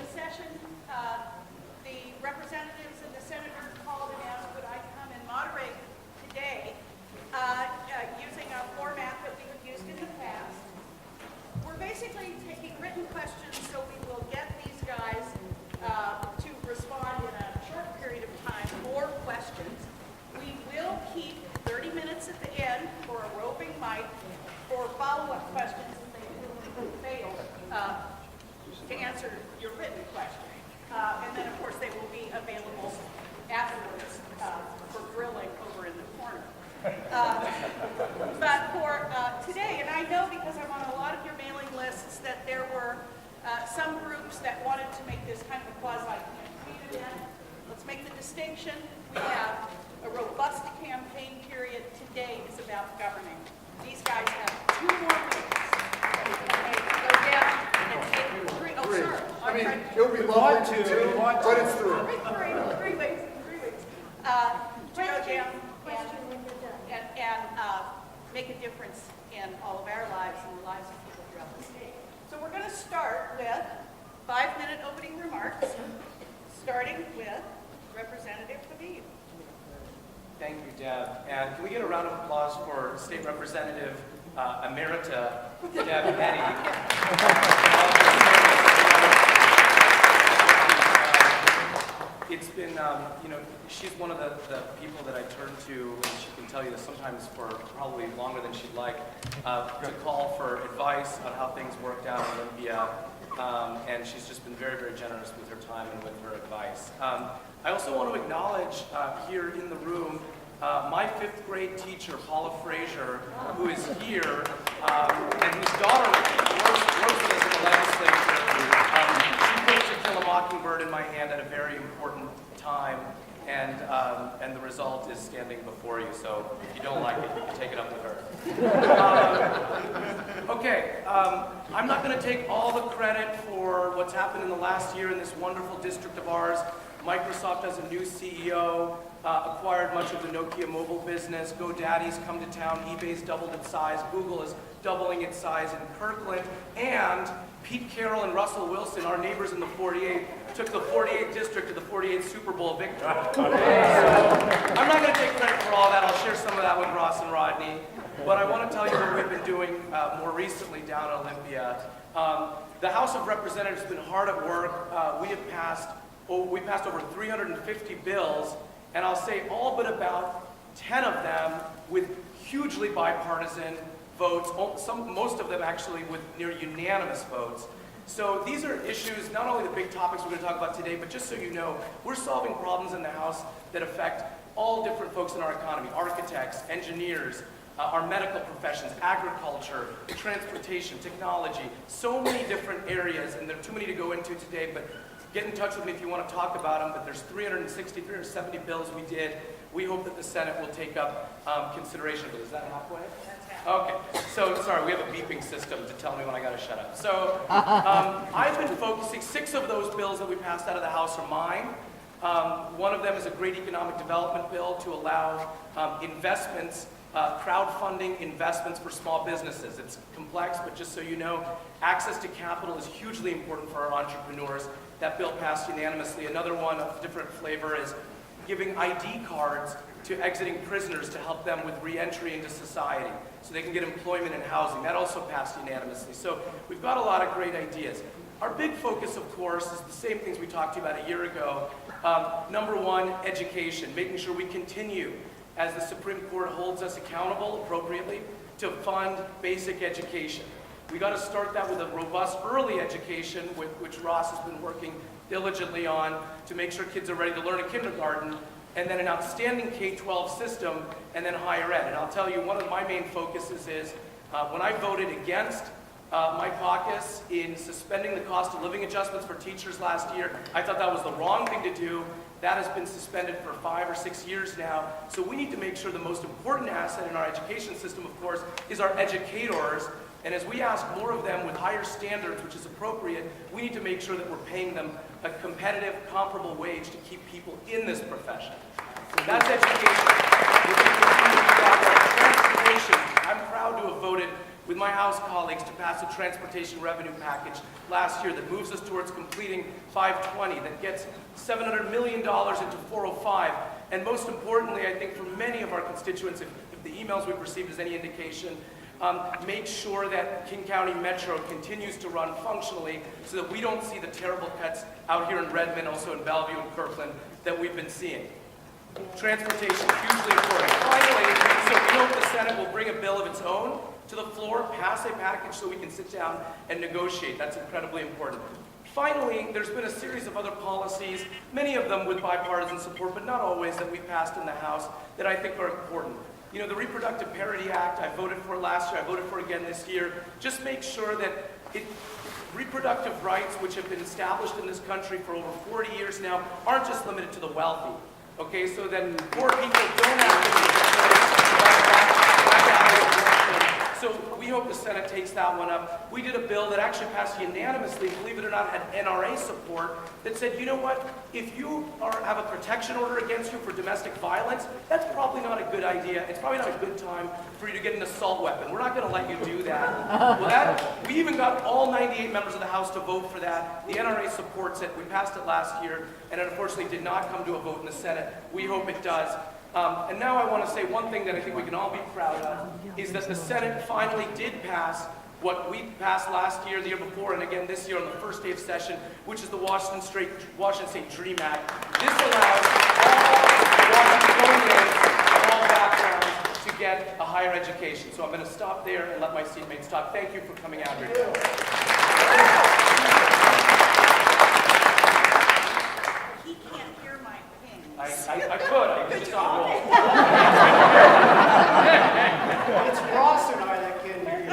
session, the representatives and the senators called and asked would I come and moderate today using a format that we have used in the past. We're basically taking written questions, so we will get these guys to respond in a short period of time, more questions. We will keep 30 minutes at the end for a roving mic for follow-up questions if they fail to answer your written question. And then, of course, they will be available afterwards for grilling over in the corner. But for today, and I know because I'm on a lot of your mailing lists that there were some groups that wanted to make this kind of a quasi-campaign event. Let's make the distinction. We have a robust campaign period. Today is about governing. These guys have 2 more weeks. Okay, go down and take 3. Oh, sure. I mean, it'll be longer than 2, but it's 3. 3 weeks. 3 weeks. To go down and make a difference in all of our lives and the lives of people throughout the state. So we're going to start with 5-minute opening remarks, starting with Representative Habib. Thank you, Deb. And can we get a round of applause for State Representative Emerita Deb Eddy? It's been, she's one of the people that I turn to, and she can tell you this sometimes for probably longer than she'd like, to call for advice on how things worked out in Olympia. And she's just been very, very generous with her time and with her advice. I also want to acknowledge here in the room my 5th grade teacher, Paula Frazier, who is here, and whose daughter works with us in the legislature. She put To Kill a Mockingbird in my hand at a very important time, and the result is standing before you. So if you don't like it, you can take it up with her. Okay, I'm not going to take all the credit for what's happened in the last year in this wonderful district of ours. Microsoft has a new CEO, acquired much of the Nokia mobile business. GoDaddy's come to town. eBay's doubled its size. Google is doubling its size in Kirkland. And Pete Carroll and Russell Wilson, our neighbors in the 48th, took the 48th district to the 48th Super Bowl victory. So I'm not going to take credit for all that. I'll share some of that with Ross and Rodney. But I want to tell you what we've been doing more recently down in Olympia. The House of Representatives has been hard at work. We passed over 350 bills, and I'll say all but about 10 of them with hugely bipartisan votes, most of them actually with near unanimous votes. So these are issues, not only the big topics we're going to talk about today, but just so you know, we're solving problems in the House that affect all different folks in our economy: architects, engineers, our medical professions, agriculture, transportation, technology, so many different areas, and there are too many to go into today, but get in touch with me if you want to talk about them. But there's 370 bills we did. We hope that the Senate will take up consideration of it. Is that halfway? Okay, so sorry, we have a beeping system to tell me when I got to shut up. So I've been focusing, 6 of those bills that we passed out of the House are mine. One of them is a great economic development bill to allow investments, crowdfunding investments for small businesses. It's complex, but just so you know, access to capital is hugely important for our entrepreneurs. That bill passed unanimously. Another one of different flavor is giving ID cards to exiting prisoners to help them with re-entry into society so they can get employment and housing. That also passed unanimously. So we've got a lot of great ideas. Our big focus, of course, is the same things we talked to you about a year ago. Number 1, education, making sure we continue, as the Supreme Court holds us accountable appropriately, to fund basic education. We got to start that with a robust early education, which Ross has been working diligently on to make sure kids are ready to learn in kindergarten, and then an outstanding K-12 system, and then higher ed. And I'll tell you, one of my main focuses is when I voted against my caucus in suspending the cost of living adjustments for teachers last year, I thought that was the wrong thing to do. That has been suspended for 5 or 6 years now. So we need to make sure the most important asset in our education system, of course, is our educators. And as we ask more of them with higher standards, which is appropriate, we need to make sure that we're paying them a competitive, comparable wage to keep people in this profession. So that's education. We're going to continue to do that. Transportation. I'm proud to have voted with my House colleagues to pass a transportation revenue package last year that moves us towards completing 520, that gets $700 million into 405. And most importantly, I think for many of our constituents, if the emails we've received is any indication, make sure that King County Metro continues to run functionally so that we don't see the terrible cuts out here in Redmond, also in Bellevue and Kirkland, that we've been seeing. Transportation, hugely important. Finally, so we hope the Senate will bring a bill of its own to the floor, pass a package so we can sit down and negotiate. That's incredibly important. Finally, there's been a series of other policies, many of them with bipartisan support, but not always, that we passed in the House that I think are important. You know, the Reproductive Parity Act, I voted for last year, I voted for again this year. Just make sure that reproductive rights, which have been established in this country for over 40 years now, aren't just limited to the wealthy. Okay, so that poor people don't have to make a choice. So we hope the Senate takes that one up. We did a bill that actually passed unanimously, believe it or not, had NRA support, that said, you know what, if you have a protection order against you for domestic violence, that's probably not a good idea. It's probably not a good time for you to get an assault weapon. We're not going to let you do that. Well, we even got all 98 members of the House to vote for that. The NRA supports it. We passed it last year, and it unfortunately did not come to a vote in the Senate. We hope it does. And now I want to say one thing that I think we can all be proud of, is that the Senate finally did pass what we passed last year, the year before, and again this year on the first day of session, which is the Washington State DREAM Act. This allows all Washingtonians of all backgrounds to get a higher education. So I'm going to stop there and let my seatmates talk. Thank you for coming out here. He can't hear my ping. I could. I could just not roll. It's Ross and I that can't hear you.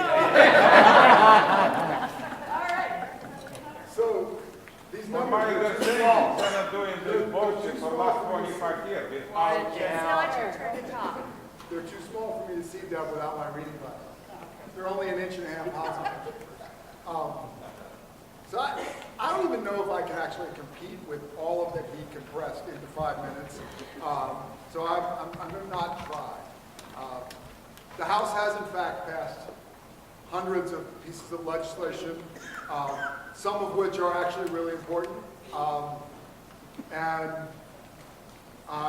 All right. So, these Somebody numbers that's are too saying small. instead of doing this bullshit for the last 25 years. It's out. Now it's your turn to talk. They're too small for me to see them without my reading glasses. They're only an inch and a half high. So I don't even know if I can actually compete with all of that he compressed into 5 minutes. So I'm going to not try. The House has in fact passed hundreds of pieces of legislation, some of which are actually really important. And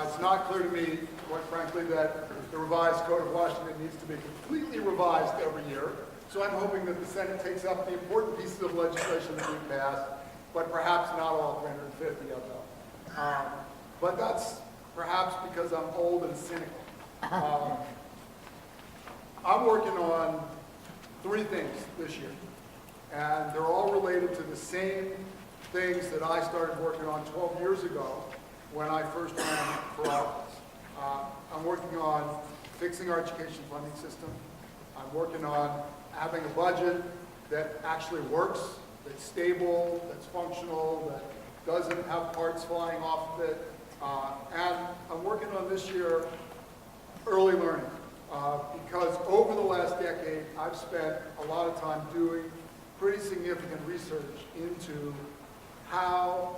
it's not clear to me, quite frankly, that the revised Code of Washington needs to be completely revised every year. So I'm hoping that the Senate takes up the important pieces of legislation that we passed, but perhaps not all 350 of them. But that's perhaps because I'm old and cynical. I'm working on 3 things this year, and they're all related to the same things that I started working on 12 years ago when I first ran for office. I'm working on fixing our education funding system. I'm working on having a budget that actually works, that's stable, that's functional, that doesn't have parts flying off of it. And I'm working on this year early learning. Because over the last decade, I've spent a lot of time doing pretty significant research into how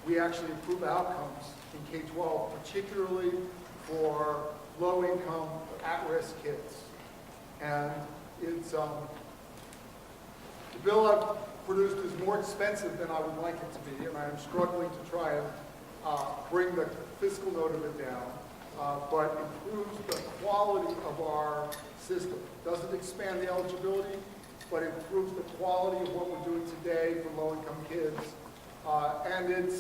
we actually improve outcomes in K-12, particularly for low-income, at-risk kids. And it's, the bill I've produced is more expensive than I would like it to be, and I am struggling to try and bring the fiscal note of it down. But improves the quality of our system. Doesn't expand the eligibility, but improves the quality of what we're doing today for low-income kids. And it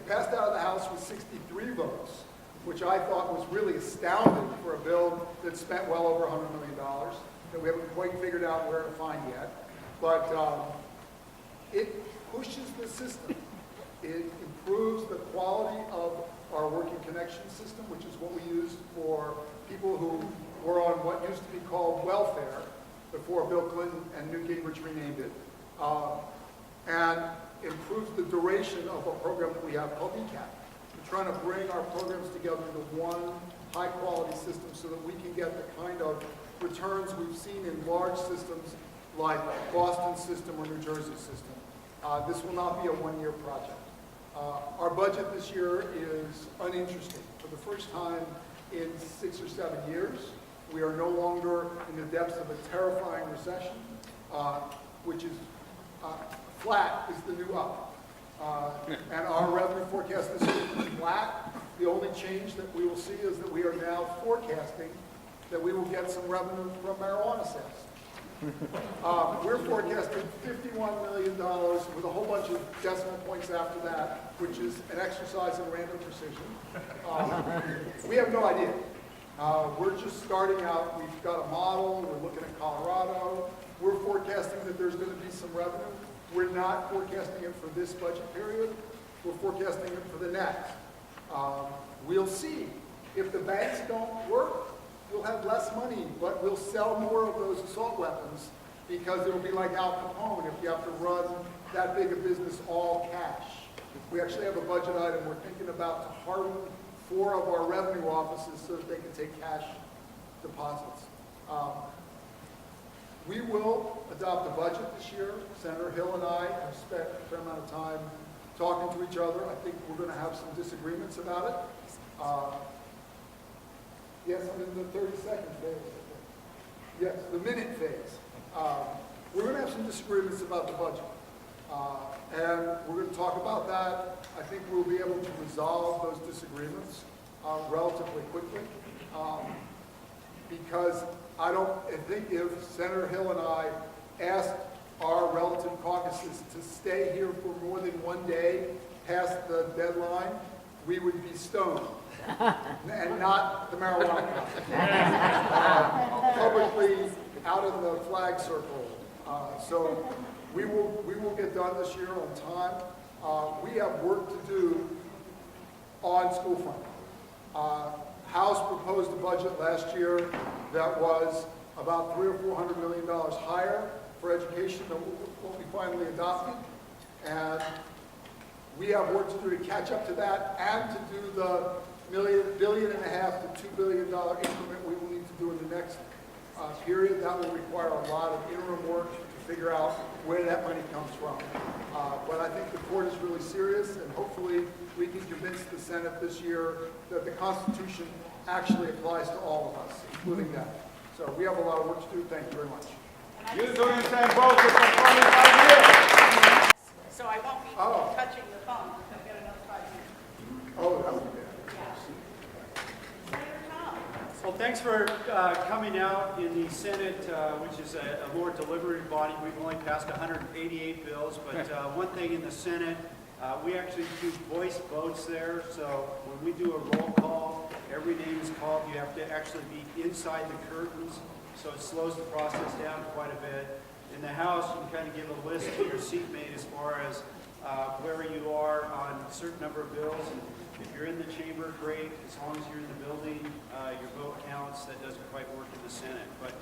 passed out of the House with 63 votes, which I thought was really astounding for a bill that spent well over $100 million, that we haven't quite figured out where to find yet. But it pushes the system. It improves the quality of our working connection system, which is what we used for people who were on what used to be called welfare before Bill Clinton and Newt Gingrich renamed it, and improves the duration of a program that we have called ECAP. We're trying to bring our programs together into one high-quality system so that we can get the kind of returns we've seen in large systems like Boston system or New Jersey system. This will not be a one-year project. Our budget this year is uninteresting. For the first time in 6 or 7 years, We are no longer in the depths of a terrifying recession, which is flat is the new up. And our revenue forecast this year is flat. The only change that we will see is that we are now forecasting that we will get some revenue from marijuana sales. We're forecasting $51 million with a whole bunch of decimal points after that, which is an exercise in random precision. We have no idea. We're just starting out. We've got a model. We're looking at Colorado. We're forecasting that there's going to be some revenue. We're not forecasting it for this budget period. We're forecasting it for the next. We'll see. If the banks don't work, we'll have less money, but we'll sell more of those assault weapons because it'll be like Al Capone if you have to run that big a business all cash. We actually have a budget item we're thinking about to harden 4 of our revenue offices so that they can take cash deposits. We will adopt a budget this year. Senator Hill and I have spent a fair amount of time talking to each other. I think we're going to have some disagreements about it. Yes, I'm in the 30-second phase. Yes, the minute phase. We're going to have some disagreements about the budget. And we're going to talk about that. I think we'll be able to resolve those disagreements relatively quickly. Because I think if Senator Hill and I asked our relative caucuses to stay here for more than one day past the deadline, we would be stoned. And not the marijuana publicly out of the flag circle. So we will get done this year on time. We have work to do on school fund. House proposed a budget last year that was about $300 or $400 million higher for education than what we finally adopted. And we have work to do to catch up to that and to do the $1.5 billion to $2 billion increment we will need to do in the next period. That will require a lot of interim work to figure out where that money comes from. But I think the court is really serious, and hopefully we can convince the Senate this year that the Constitution actually applies to all of us, including them. So we have a lot of work to do. Thank you very much. You're doing the same bullshit for 25 years. So I won't be touching the phone. I'll get another 5 minutes. Oh, that would be bad. Senator Tom. Well, thanks for coming out in the Senate, which is a more deliberative body. We've only passed 188 bills, but one thing in the Senate, we actually do voice votes there. So when we do a roll call, every name is called. You have to actually be inside the curtains, so it slows the process down quite a bit. In the House, you can kind of give a list to your seatmate as far as where you are on a certain number of bills. And if you're in the chamber, great. As long as you're in the building, your vote counts. That doesn't quite work in the Senate. But,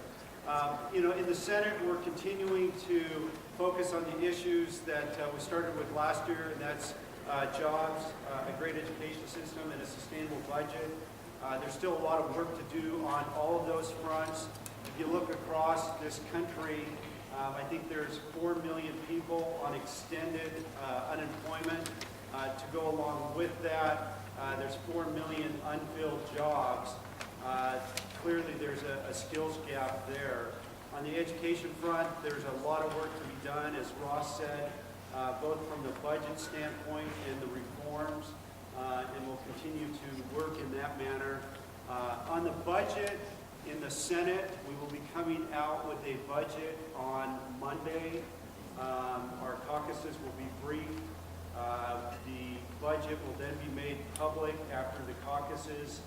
in the Senate, we're continuing to focus on the issues that we started with last year, and that's jobs, a great education system, and a sustainable budget. There's still a lot of work to do on all of those fronts. If you look across this country, I think there's 4 million people on extended unemployment. To go along with that, there's 4 million unfilled jobs. Clearly, there's a skills gap there. On the education front, there's a lot of work to be done, as Ross said, both from the budget standpoint and the reforms, and we'll continue to work in that manner. On the budget, in the Senate, we will be coming out with a budget on Monday. Our caucuses will be briefed. The budget will then be made public after the caucuses.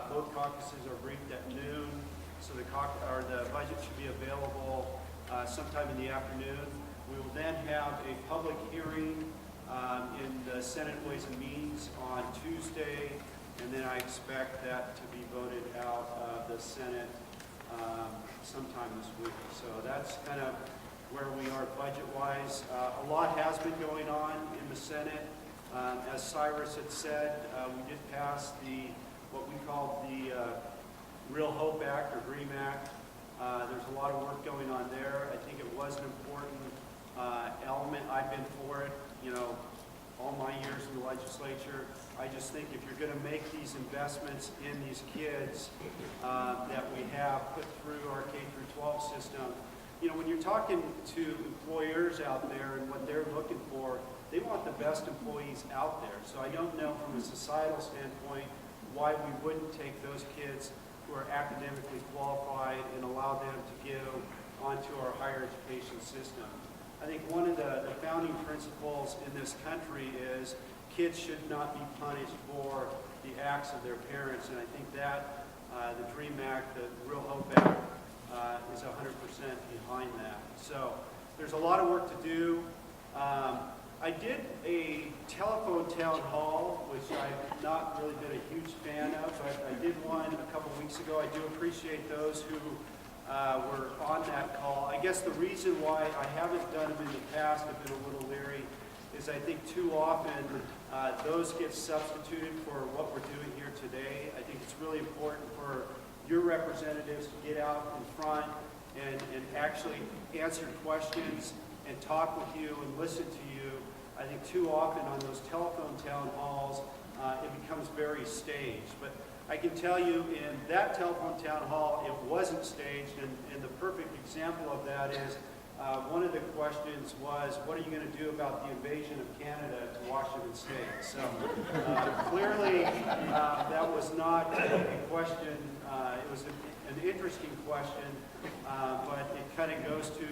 Both caucuses are briefed at noon, so the budget should be available sometime in the afternoon. We will then have a public hearing in the Senate Ways and Means on Tuesday, and then I expect that to be voted out of the Senate sometime this week. So that's kind of where we are budget-wise. A lot has been going on in the Senate. As Cyrus had said, we did pass what we call the Real Hope Act or DREAM Act. There's a lot of work going on there. I think it was an important element. I've been for it, all my years in the legislature. I just think if you're going to make these investments in these kids that we have put through our K through 12 system, you know, when you're talking to employers out there and what they're looking for, they want the best employees out there. So I don't know from a societal standpoint why we wouldn't take those kids who are academically qualified and allow them to go onto our higher education system. I think one of the founding principles in this country is kids should not be punished for the acts of their parents, and I think that the DREAM Act, the Real Hope Act, is 100% behind that. So there's a lot of work to do. I did a telephone town hall, which I've not really been a huge fan of. I did one a couple weeks ago. I do appreciate those who were on that call. I guess the reason why I haven't done them in the past, I've been a little leery, is I think too often those get substituted for what we're doing here today. I think it's really important for your representatives to get out in front and actually answer questions and talk with you and listen to you. I think too often on those telephone town halls, it becomes very staged. But I can tell you in that telephone town hall, it wasn't staged, and the perfect example of that is one of the questions was, what are you going to do about the invasion of Canada to Washington State? So clearly that was not a question, it was an interesting question, but it kind of goes to,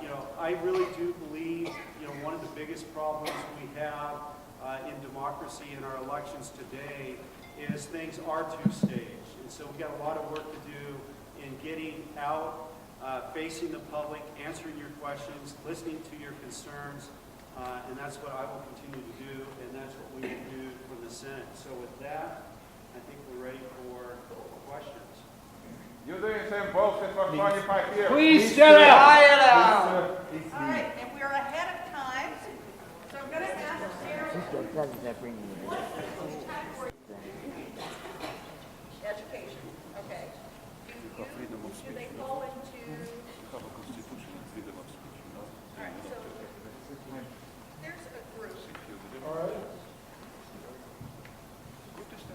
you know, I really do believe, you know, one of the biggest problems we have in democracy in our elections today is things are too staged. And so we've got a lot of work to do in getting out, facing the public, answering your questions, listening to your concerns, and that's what I will continue to do, and that's what we will do from the Senate. So with that, I think we're ready for questions. You're doing some bullshit for 25 years. Please shut up. All right, and we're ahead of time, so I'm going to ask Cyrus. Education, okay. Do they fall into? All right, so there's a group. All right?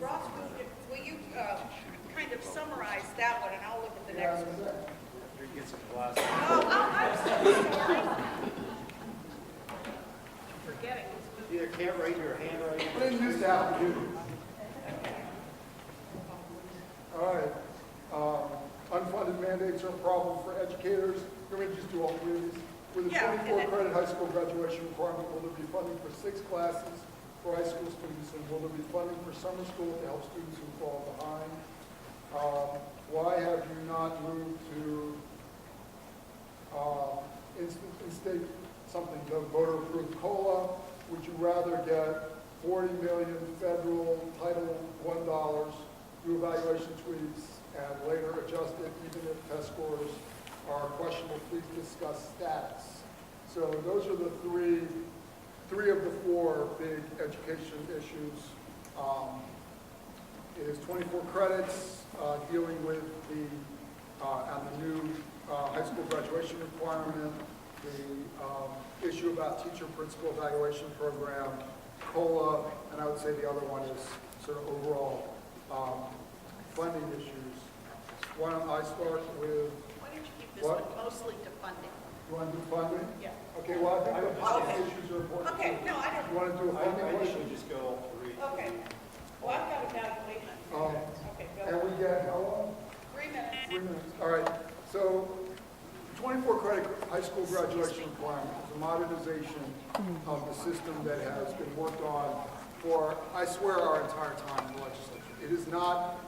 Ross, will you kind of summarize that one, and I'll look at the next one. Get some glasses. Oh, I'm so sorry. Forgetting. You either can't raise your hand or you I didn't used to have to do this. All right. Unfunded mandates are a problem for educators. Let me just do all three of these. With a Yeah, 24-credit high school graduation requirement, will there be funding for 6 classes for high school students, and will there be funding for summer school to help students who fall behind? Why have you not moved to instate something, the voter-approved COLA? Would you rather get 40 million federal Title I dollars, do evaluation tweaks, and later adjust it even if test scores are questionable? Please discuss status. So those are the three of the 4 big education issues. It is 24 credits dealing with the new high school graduation requirement, the issue about teacher principal evaluation program, COLA, and I would say the other one is sort of overall funding issues. Why don't I start with, Why don't you keep this What? one mostly to funding? you want to do funding? Yeah. Okay, well, I think the policy Okay. issues are important. Okay, too. no, I don't. You want to do a I funding think question? we just go all 3. Okay. Well, I've got evaluation. Okay, And go. we get how long? 3 minutes. 3 minutes. All right. So 24 credit high school graduation requirement is a modernization of the system that has been worked on for, I swear, our entire time in the legislature. It is not,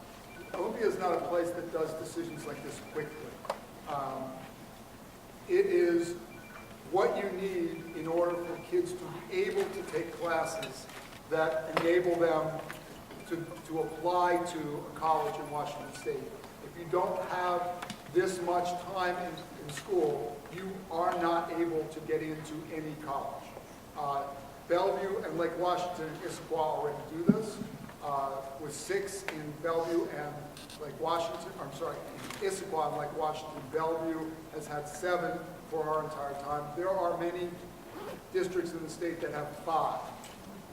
Olympia is not a place that does decisions like this quickly. It is what you need in order for kids to be able to take classes that enable them to apply to a college in Washington State. If you don't have this much time in school, you are not able to get into any college. Bellevue and Lake Washington and Issaquah already do this. With 6 in Bellevue and Lake Washington, Issaquah and Lake Washington. Bellevue has had 7 for our entire time. There are many districts in the state that have 5.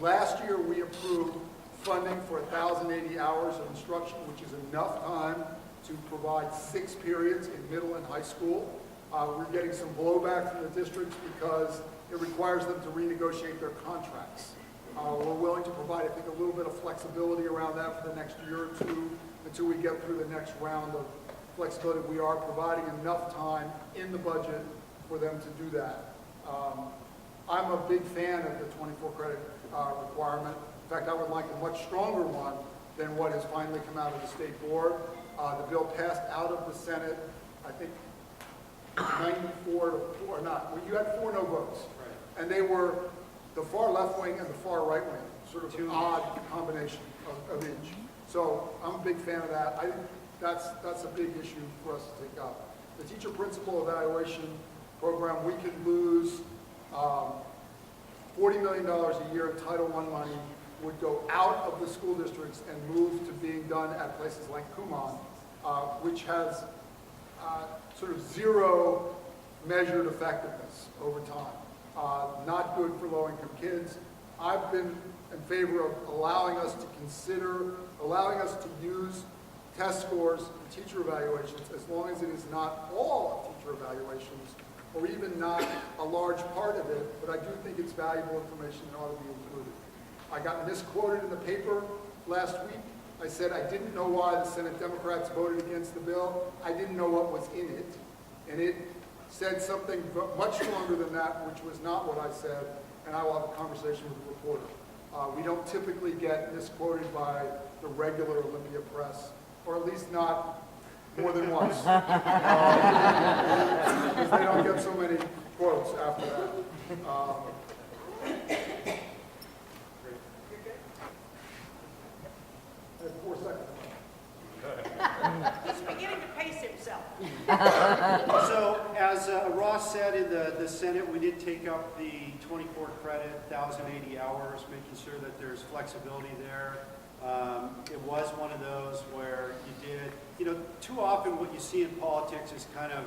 Last year, we approved funding for 1,080 hours of instruction, which is enough time to provide 6 periods in middle and high school. We're getting some blowback from the districts because it requires them to renegotiate their contracts. We're willing to provide, I think, a little bit of flexibility around that for the next year or two until we get through the next round of flexibility. We are providing enough time in the budget for them to do that. I'm a big fan of the 24 credit requirement. In fact, I would like a much stronger one than what has finally come out of the state board. The bill passed out of the Senate, I think 94 to 4, not, well, you had 4 no votes. Right. And they were the far left wing and the far right wing, sort of an odd combination of each. So I'm a big fan of that. I think that's a big issue for us to take up. The teacher principal evaluation program, we could lose $40 million a year in Title I money would go out of the school districts and move to being done at places like Kumon, which has sort of zero measured effectiveness over time. Not good for low-income kids. I've been in favor of allowing us to use test scores and teacher evaluations as long as it is not all of teacher evaluations or even not a large part of it, but I do think it's valuable information that ought to be included. I got misquoted in the paper last week. I said I didn't know why the Senate Democrats voted against the bill. I didn't know what was in it. And it said something much stronger than that, which was not what I said, and I will have a conversation with the reporter. We don't typically get misquoted by the regular Olympia press, or at least not more than once. Because they don't get so many quotes after that. I have 4 seconds. He's beginning to pace himself. So, as Ross said, in the Senate, we did take up the 24 credit, 1,080 hours, making sure that there's flexibility there. It was one of those where you did, too often what you see in politics is kind of,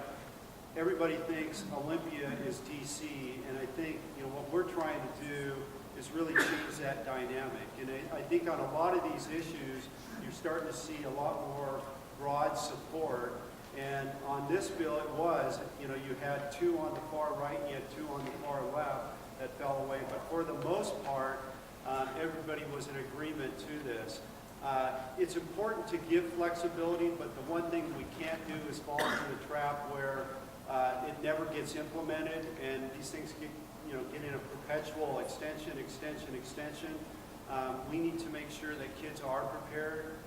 everybody thinks Olympia is DC, and I think, what we're trying to do is really change that dynamic. And I think on a lot of these issues, you're starting to see a lot more broad support. And on this bill, it was, you had 2 on the far right, and you had 2 on the far left that fell away. But for the most part, everybody was in agreement to this. It's important to give flexibility, but the one thing we can't do is fall into the trap where it never gets implemented, and these things get in a perpetual extension. We need to make sure that kids are prepared.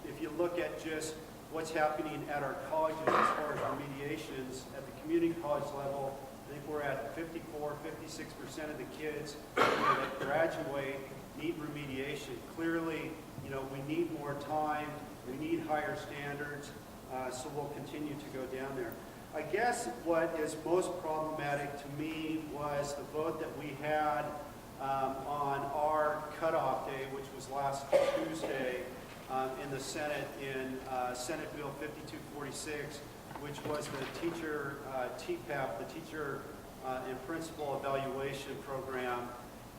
If you look at just what's happening at our colleges as far as remediations, at the community college level, I think we're at 54, 56% of the kids that graduate need remediation. Clearly, we need more time, we need higher standards, so we'll continue to go down there. I guess what is most problematic to me was the vote that we had on our cutoff day, which was last Tuesday in the Senate, in Senate Bill 5246, which was the teacher TPAP, the Teacher and Principal Evaluation Program.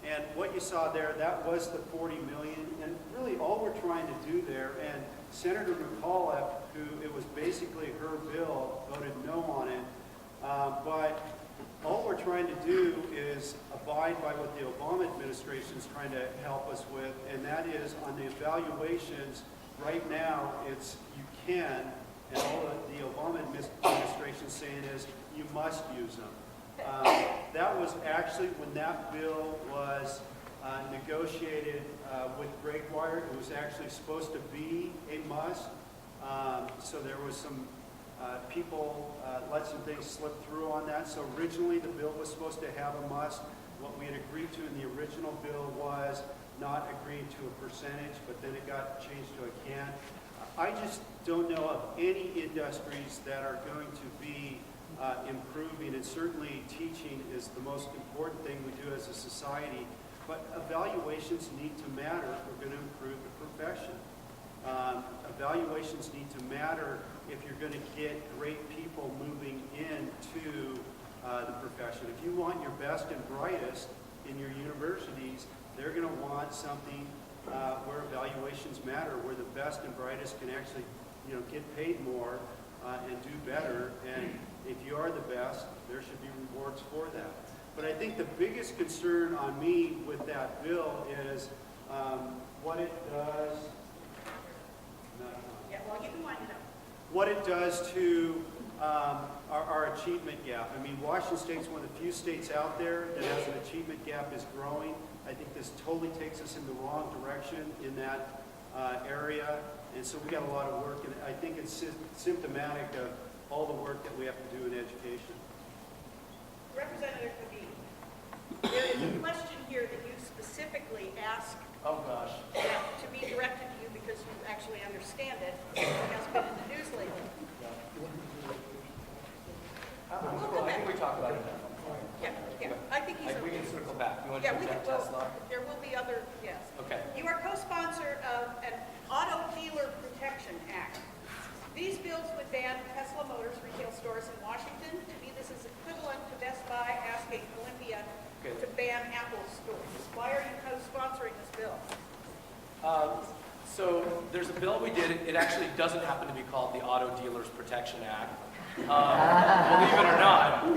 And what you saw there, that was the $40 million. And really all we're trying to do there, and Senator McAuliffe, who it was basically her bill, voted no on it. But all we're trying to do is abide by what the Obama administration is trying to help us with, and that is on the evaluations. Right now, it's you can, and all the Obama administration is saying is you must use them. That was actually when that bill was negotiated with Breakwire. It was actually supposed to be a must. So there was some people let some things slip through on that. So originally the bill was supposed to have a must. What we had agreed to in the original bill was not agreeing to a percentage, but then it got changed to a can. I just don't know of any industries that are going to be improving, and certainly teaching is the most important thing we do as a society. But evaluations need to matter if we're going to improve the profession. Evaluations need to matter if you're going to get great people moving into the profession. If you want your best and brightest in your universities, they're going to want something where valuations matter, where the best and brightest can actually, get paid more and do better. And if you are the best, there should be rewards for that. But I think the biggest concern on me with that bill is what it does. Yeah, well, you can wind it up. What it does to our achievement gap. I mean, Washington State's one of the few states out there that has an achievement gap is growing. I think this totally takes us in the wrong direction in that area, and so we got a lot of work, and I think it's symptomatic of all the work that we have to do in education. Representative Habib, there is a question here that you specifically asked Oh, gosh. to be directed to you because you actually understand it. It has been in the news lately. Well, I think we talked about it now. Yeah, I think he's. We can circle back. You want Yeah, to we check can, Tesla? there will be other, yes. Okay. You are co-sponsor of an Auto Dealer Protection Act. These bills would ban Tesla Motors retail stores in Washington. To me, this is equivalent to Best Buy asking Olympia to ban Apple stores. Why are you co-sponsoring this bill? So there's a bill we did. It actually doesn't happen to be called the Auto Dealers Protection Act, believe it or not.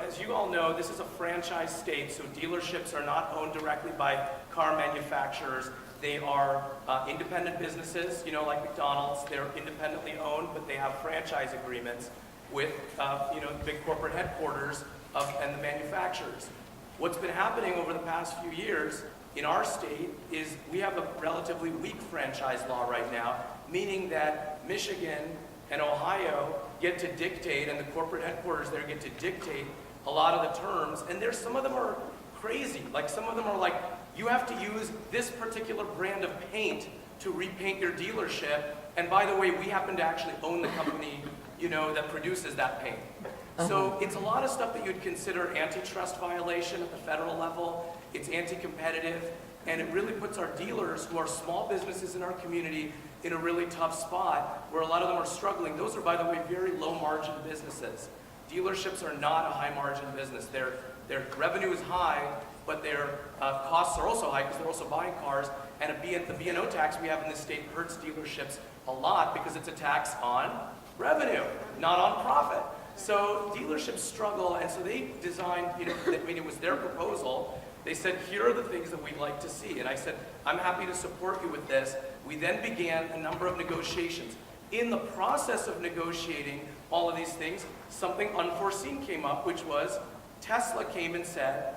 As you all know, this is a franchise state, so dealerships are not owned directly by car manufacturers. They are independent businesses, like McDonald's. They're independently owned, but they have franchise agreements with, big corporate headquarters and the manufacturers. What's been happening over the past few years in our state is we have a relatively weak franchise law right now, meaning that Michigan and Ohio get to dictate, and the corporate headquarters there get to dictate a lot of the terms, and some of them are crazy. Like some of them are like, you have to use this particular brand of paint to repaint your dealership, and by the way, we happen to actually own the company, that produces that paint. So it's a lot of stuff that you'd consider antitrust violation at the federal level. It's anti-competitive, and it really puts our dealers, who are small businesses in our community, in a really tough spot where a lot of them are struggling. Those are, by the way, very low margin businesses. Dealerships are not a high margin business. Their revenue is high, but their costs are also high because they're also buying cars. And the B&O tax we have in this state hurts dealerships a lot because it's a tax on revenue, not on profit. So dealerships struggle, and so they designed, it was their proposal. They said, here are the things that we'd like to see. And I said, I'm happy to support you with this. We then began a number of negotiations. In the process of negotiating all of these things, something unforeseen came up, which was Tesla came and said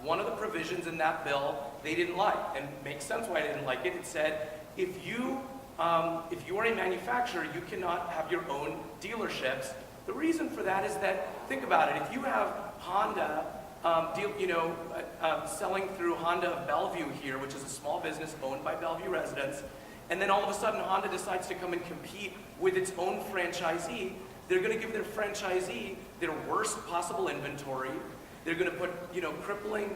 one of the provisions in that bill they didn't like, and it makes sense why they didn't like it. It said, if you are a manufacturer, you cannot have your own dealerships. The reason for that is that, think about it, if you have Honda selling through Honda of Bellevue here, which is a small business owned by Bellevue residents, and then all of a sudden Honda decides to come and compete with its own franchisee, they're going to give their franchisee their worst possible inventory. They're going to put, crippling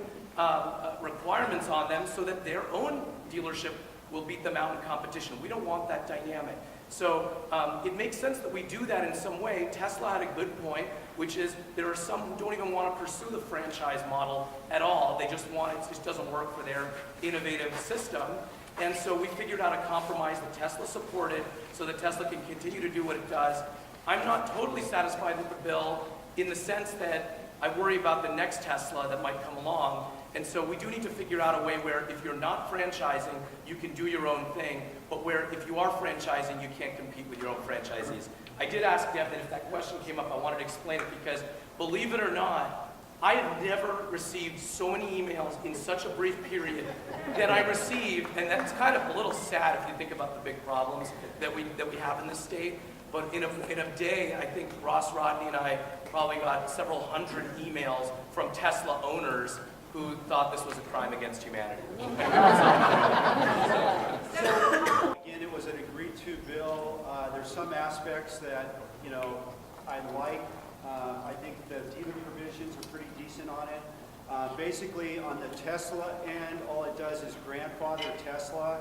requirements on them so that their own dealership will beat them out in competition. We don't want that dynamic. So it makes sense that we do that in some way. Tesla had a good point, which is there are some who don't even want to pursue the franchise model at all. They just want it just doesn't work for their innovative system. And so we figured out a compromise that Tesla supported so that Tesla can continue to do what it does. I'm not totally satisfied with the bill in the sense that I worry about the next Tesla that might come along. And so we do need to figure out a way where if you're not franchising, you can do your own thing, but where if you are franchising, you can't compete with your own franchisees. I did ask Deb that if that question came up, I wanted to explain it because, believe it or not, I have never received so many emails in such a brief period that I received, and that's kind of a little sad if you think about the big problems that we have in this state. But in a day, I think Rodney and I probably got several hundred emails from Tesla owners who thought this was a crime against humanity. Again, it was an agreed-to bill. There's some aspects that, I like. I think the dealer provisions are pretty decent on it. Basically, on the Tesla end, all it does is grandfather Tesla.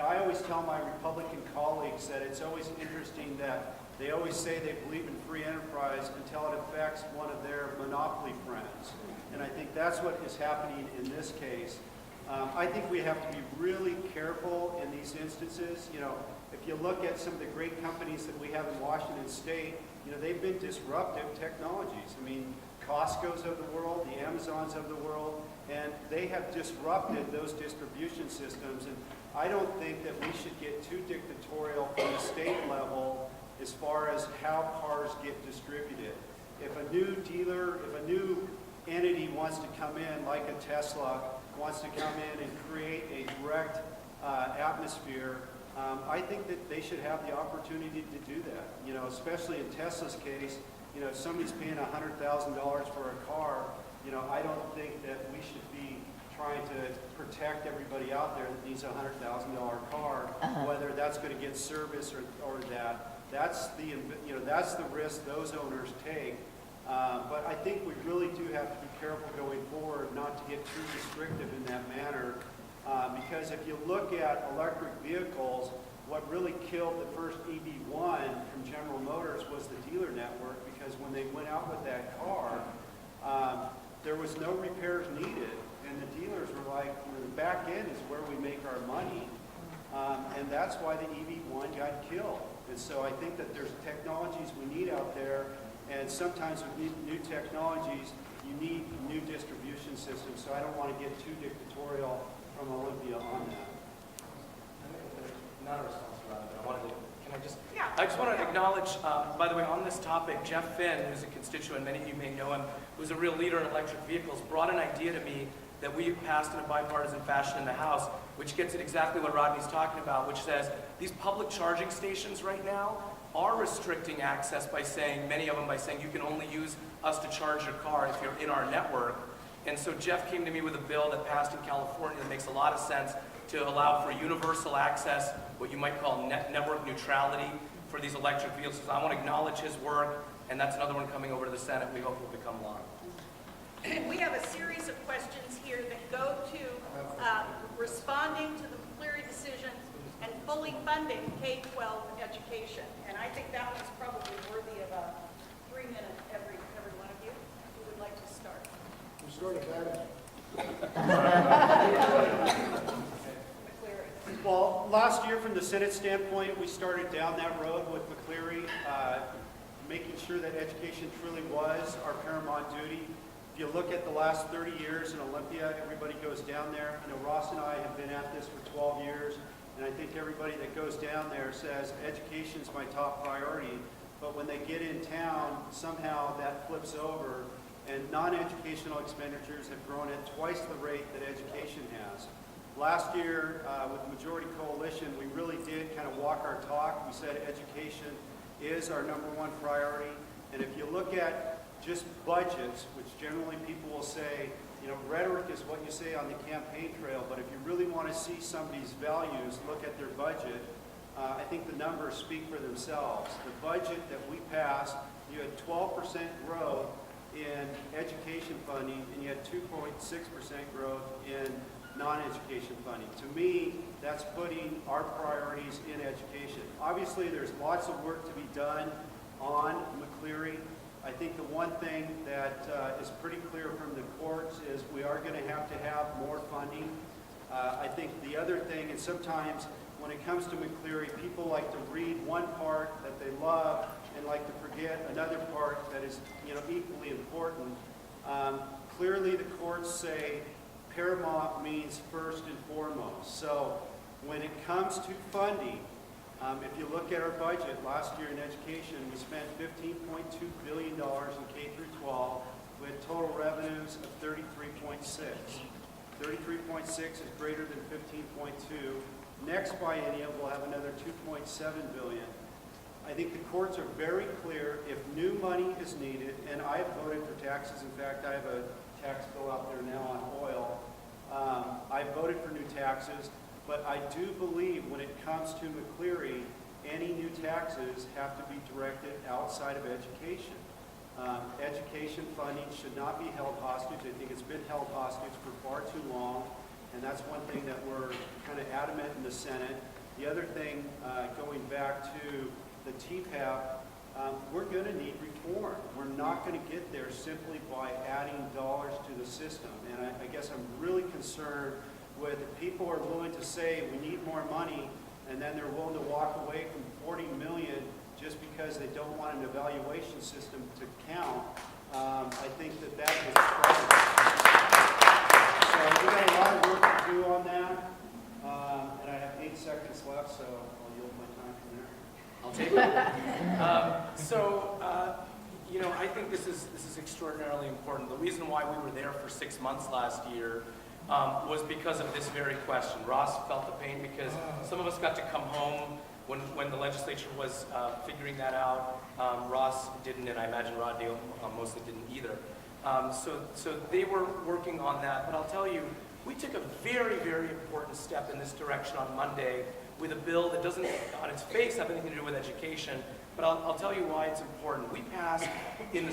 I always tell my Republican colleagues that it's always interesting that They always say they believe in free enterprise until it affects one of their monopoly friends. And I think that's what is happening in this case. I think we have to be really careful in these instances. You know, if you look at some of the great companies that we have in Washington State, you know, they've been disruptive technologies. I mean, Costco's of the world, the Amazons of the world, and they have disrupted those distribution systems. And I don't think that we should get too dictatorial from the state level as far as how cars get distributed. If a new dealer, if a new entity wants to come in, like a Tesla, wants to come in and create a direct atmosphere, I think that they should have the opportunity to do that. You know, especially in Tesla's case, you know, if somebody's paying $100,000 for a car, you know, I don't think that we should be trying to protect everybody out there that needs a $100,000 car, whether that's going to get service or that. That's the, you know, that's the risk those owners take. But I think we really do have to be careful going forward not to get too restrictive in that manner. Because if you look at electric vehicles, what really killed the first EV1 from General Motors was the dealer network, because when they went out with that car, there was no repairs needed. And the dealers were like, the back end is where we make our money. And that's why the EV1 got killed. And so I think that there's technologies we need out there, and sometimes with new technologies, you need new distribution systems. So I don't want to get too dictatorial from Olympia on that. Not a response to that, but I wanted to, can I just? Yeah. I just want to acknowledge, by the way, on this topic, Jeff Finn, who's a constituent, many of you may know him, who's a real leader in electric vehicles, brought an idea to me that we passed in a bipartisan fashion in the House, which gets at exactly what Rodney's talking about, which says these public charging stations right now are restricting access by saying, many of them by saying, you can only use us to charge your car if you're in our network. And so Jeff came to me with a bill that passed in California that makes a lot of sense to allow for universal access, what you might call network neutrality for these electric vehicles. So I want to acknowledge his work, and that's another one coming over to the Senate we hope will become law. We have a series of questions here that go to responding to the McCleary decision and fully funding K-12 education. And I think that one's probably worthy of a 3-minute every one of you. Who would like to start? We started that. McCleary. Well, last year from the Senate standpoint, we started down that road with McCleary, making sure that education truly was our paramount duty. If you look at the last 30 years in Olympia, everybody goes down there. You know, Ross and I have been at this for 12 years, and I think everybody that goes down there says education's my top priority. But when they get in town, somehow that flips over, and non-educational expenditures have grown at twice the rate that education has. Last year, with the Majority Coalition, we really did kind of walk our talk. We said education is our #1 priority. And if you look at just budgets, which generally people will say, you know, rhetoric is what you say on the campaign trail, but if you really want to see somebody's values, look at their budget. I think the numbers speak for themselves. The budget that we passed, you had 12% growth in education funding, and you had 2.6% growth in non-education funding. To me, that's putting our priorities in education. Obviously, there's lots of work to be done on McCleary. I think the one thing that is pretty clear from the courts is we are going to have more funding. I think the other thing, and sometimes when it comes to McCleary, people like to read one part that they love and like to forget another part that is, you know, equally important. Clearly, the courts say paramount means first and foremost. So when it comes to funding, if you look at our budget last year in education, we spent $15.2 billion in K through 12 with total revenues of 33.6. 33.6 is greater than 15.2. Next biennium, we'll have another 2.7 billion. I think the courts are very clear. If new money is needed, and I have voted for taxes. In fact, I have a tax bill out there now on oil. I voted for new taxes. But I do believe when it comes to McCleary, any new taxes have to be directed outside of education. Education funding should not be held hostage. I think it's been held hostage for far too long, and that's one thing that we're kind of adamant in the Senate. The other thing, going back to the TPAP, we're going to need reform. We're not going to get there simply by adding dollars to the system. And I guess I'm really concerned with people who are willing to say we need more money, and then they're willing to walk away from 40 million just because they don't want an evaluation system to count. I think that is a problem. So we've got a lot of work to do on that. And I have 8 seconds left, so I'll yield my time from there. I'll take it. You know, I think this is extraordinarily important. The reason why we were there for 6 months last year was because of this very question. Ross felt the pain because some of us got to come home when the legislature was figuring that out. Ross didn't, and I imagine Rodney mostly didn't either. So they were working on that. But I'll tell you, we took a very, very important step in this direction on Monday with a bill that doesn't, on its face, have anything to do with education. But I'll tell you why it's important. We passed in the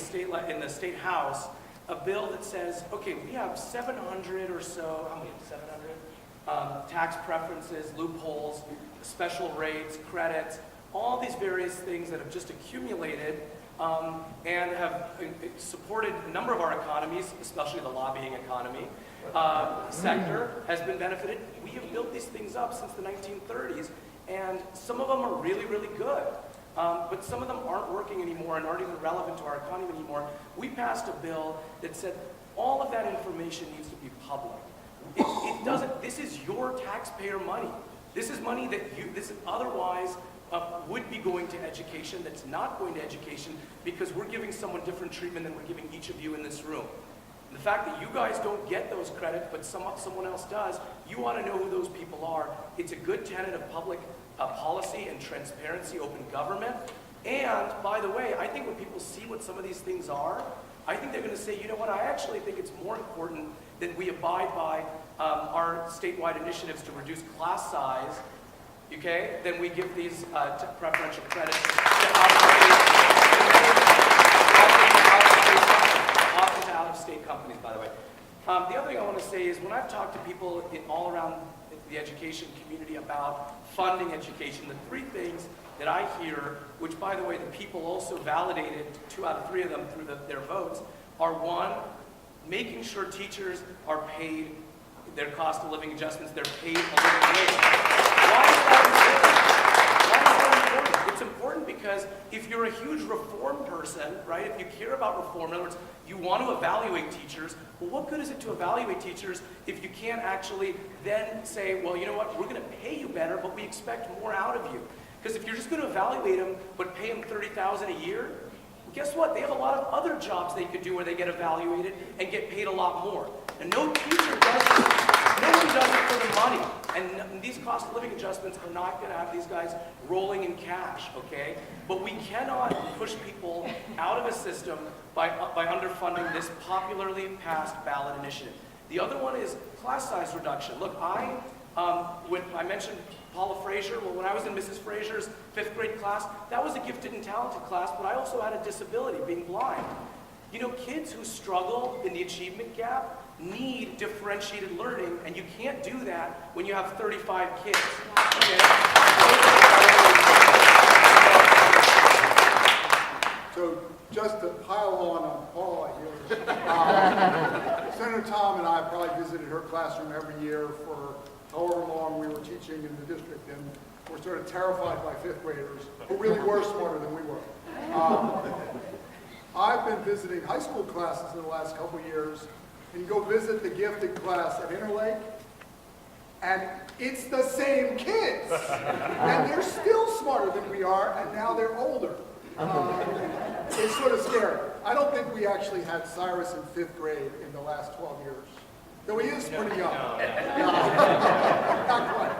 state house a bill that says, okay, we have 700 or so, how many? 700 tax preferences, loopholes, special rates, credits, all these various things that have just accumulated and have supported a number of our economies, especially the lobbying economy sector has been benefited. We have built these things up since the 1930s, and some of them are really, really good. But some of them aren't working anymore and aren't even relevant to our economy anymore. We passed a bill that said all of that information needs to be public. It doesn't, this is your taxpayer money. This is money that this is otherwise would be going to education that's not going to education because we're giving someone different treatment than we're giving each of you in this room. The fact that you guys don't get those credits, but someone else does, you want to know who those people are. It's a good tenet of public policy and transparency, open government. And by the way, I think when people see what some of these things are, I think they're going to say, you know what, I actually think it's more important that we abide by our statewide initiatives to reduce class size, okay, than we give these preferential credits to out-of-state companies, by the way. The other thing I want to say is when I've talked to people all around the education community about funding education, the 3 things that I hear, which by the way the people also validated, 2 out of 3 of them through their votes, are 1, making sure teachers are paid their cost of living adjustments, they're paid a living wage. Why is that important? Why is that important? It's important because if you're a huge reform person, right, if you care about reform, in other words, you want to evaluate teachers, well, what good is it to evaluate teachers if you can't actually then say, well, you know what, we're going to pay you better, but we expect more out of you. Because if you're just going to evaluate them, but pay them $30,000 a year, well, guess what? They have a lot of other jobs they could do where they get evaluated and get paid a lot more. And no teacher does it. Nobody does it for the money. And these cost of living adjustments are not going to have these guys rolling in cash, okay? But we cannot push people out of a system by underfunding this popularly passed ballot initiative. The other one is class size reduction. Look, when I mentioned Paula Frazier, well, when I was in Mrs. Frazier's 5th grade class, that was a gifted and talented class, but I also had a disability, being blind. You know, kids who struggle in the achievement gap need differentiated learning, and you can't do that when you have 35 kids. Okay? So just to pile on Paula here, Senator Tom and I probably visited her classroom every year for however long we were teaching in the district, and we're sort of terrified by 5th graders who really were smarter than we were. I've been visiting high school classes in the last couple years, and you go visit the gifted class at Interlake, and it's the same kids. And they're still smarter than we are, and now they're older. It's sort of scary. I don't think we actually had Cyrus in 5th grade in the last 12 years. Though he is pretty young. Not quite.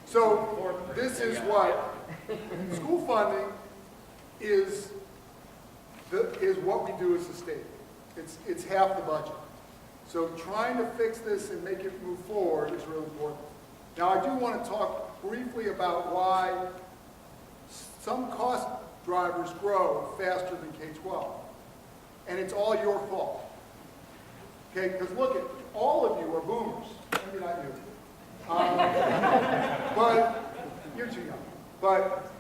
So this is what school funding is what we do as a state. It's half the budget. So trying to fix this and make it move forward is really important. Now I do want to talk briefly about why some cost drivers grow faster than K-12. And it's all your fault. Okay, because look, all of you are boomers. Maybe not you. But you're too young. But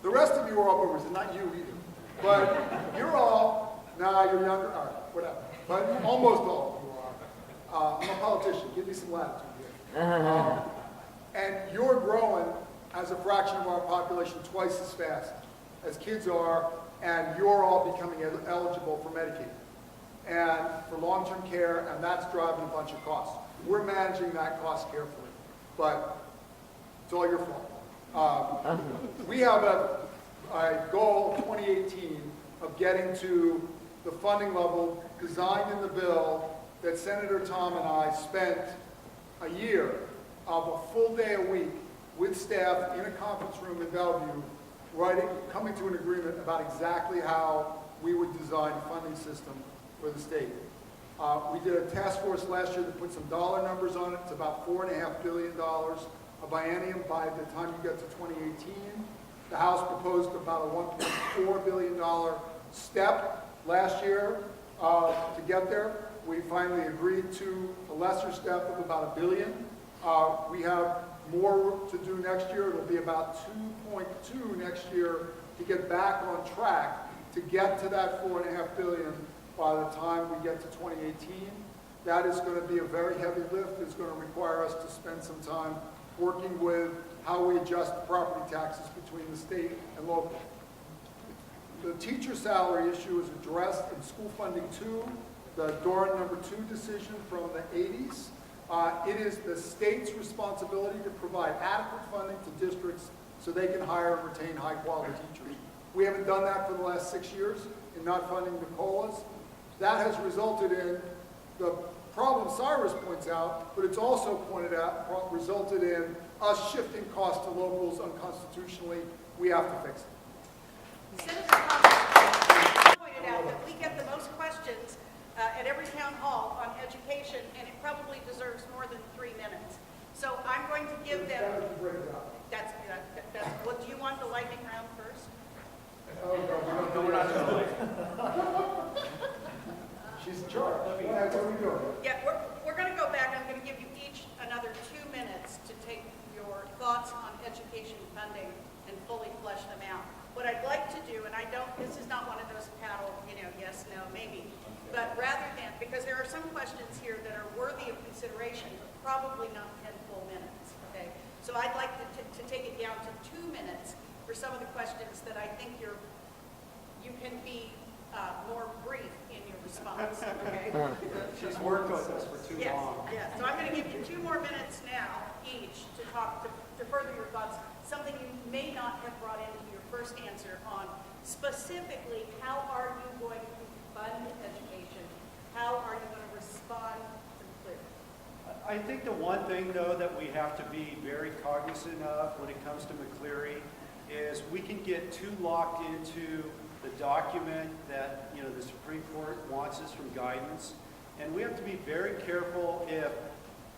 The rest of you are all boomers, and not you either. But you're all, nah, you're younger, all right, whatever. But almost all of you are. I'm a politician, give me some latitude here. And you're growing as a fraction of our population twice as fast as kids are, and you're all becoming eligible for Medicaid and for long-term care, and that's driving a bunch of costs. We're managing that cost carefully, but it's all your fault. We have a goal in 2018 of getting to the funding level designed in the bill that Senator Tom and I spent a year of a full day a week with staff in a conference room in Bellevue, coming to an agreement about exactly how we would design a funding system for the state. We did a task force last year that put some dollar numbers on it. It's about $4.5 billion a biennium by the time you get to 2018. The House proposed about a $1.4 billion step last year to get there. We finally agreed to a lesser step of about $1 billion. We have more to do next year. It'll be about 2.2 next year to get back on track to get to that $4.5 billion by the time we get to 2018. That is going to be a very heavy lift. It's going to require us to spend some time working with how we adjust the property taxes between the state and local. The teacher salary issue is addressed in School Funding 2, the Doran number 2 decision from the 80s. It is the state's responsibility to provide adequate funding to districts so they can hire and retain high-quality teachers. We haven't done that for the last 6 years in not funding the COLAs. That has resulted in the problem Cyrus points out, but it's also resulted in us shifting costs to locals unconstitutionally. We have to fix it. Senator Thomas pointed out that we get the most questions at every town hall on education, and it probably deserves more than 3 minutes. So I'm going to give them. That's what do you want the lightning round first? No, we're not doing it. She's in charge. What are we doing? Yeah, we're going to go back. I'm going to give you each another 2 minutes to take your thoughts on education funding and fully flesh them out. What I'd like to do, and this is not one of those paddle, yes, no, maybe, but rather than, because there are some questions here that are worthy of consideration, but probably not 10 full minutes, okay? So I'd like to take it down to 2 minutes for some of the questions that I think you can be more brief in your response, okay? She's worked with us for too long. Yes, so I'm going to give you 2 more minutes now each to talk, to further your thoughts, something you may not have brought into your first answer on specifically how are you going to fund education? How are you going to respond to the clear? I think the one thing, though, that we have to be very cognizant of when it comes to McCleary is we can get too locked into the document that the Supreme Court wants us from guidance, and we have to be very careful if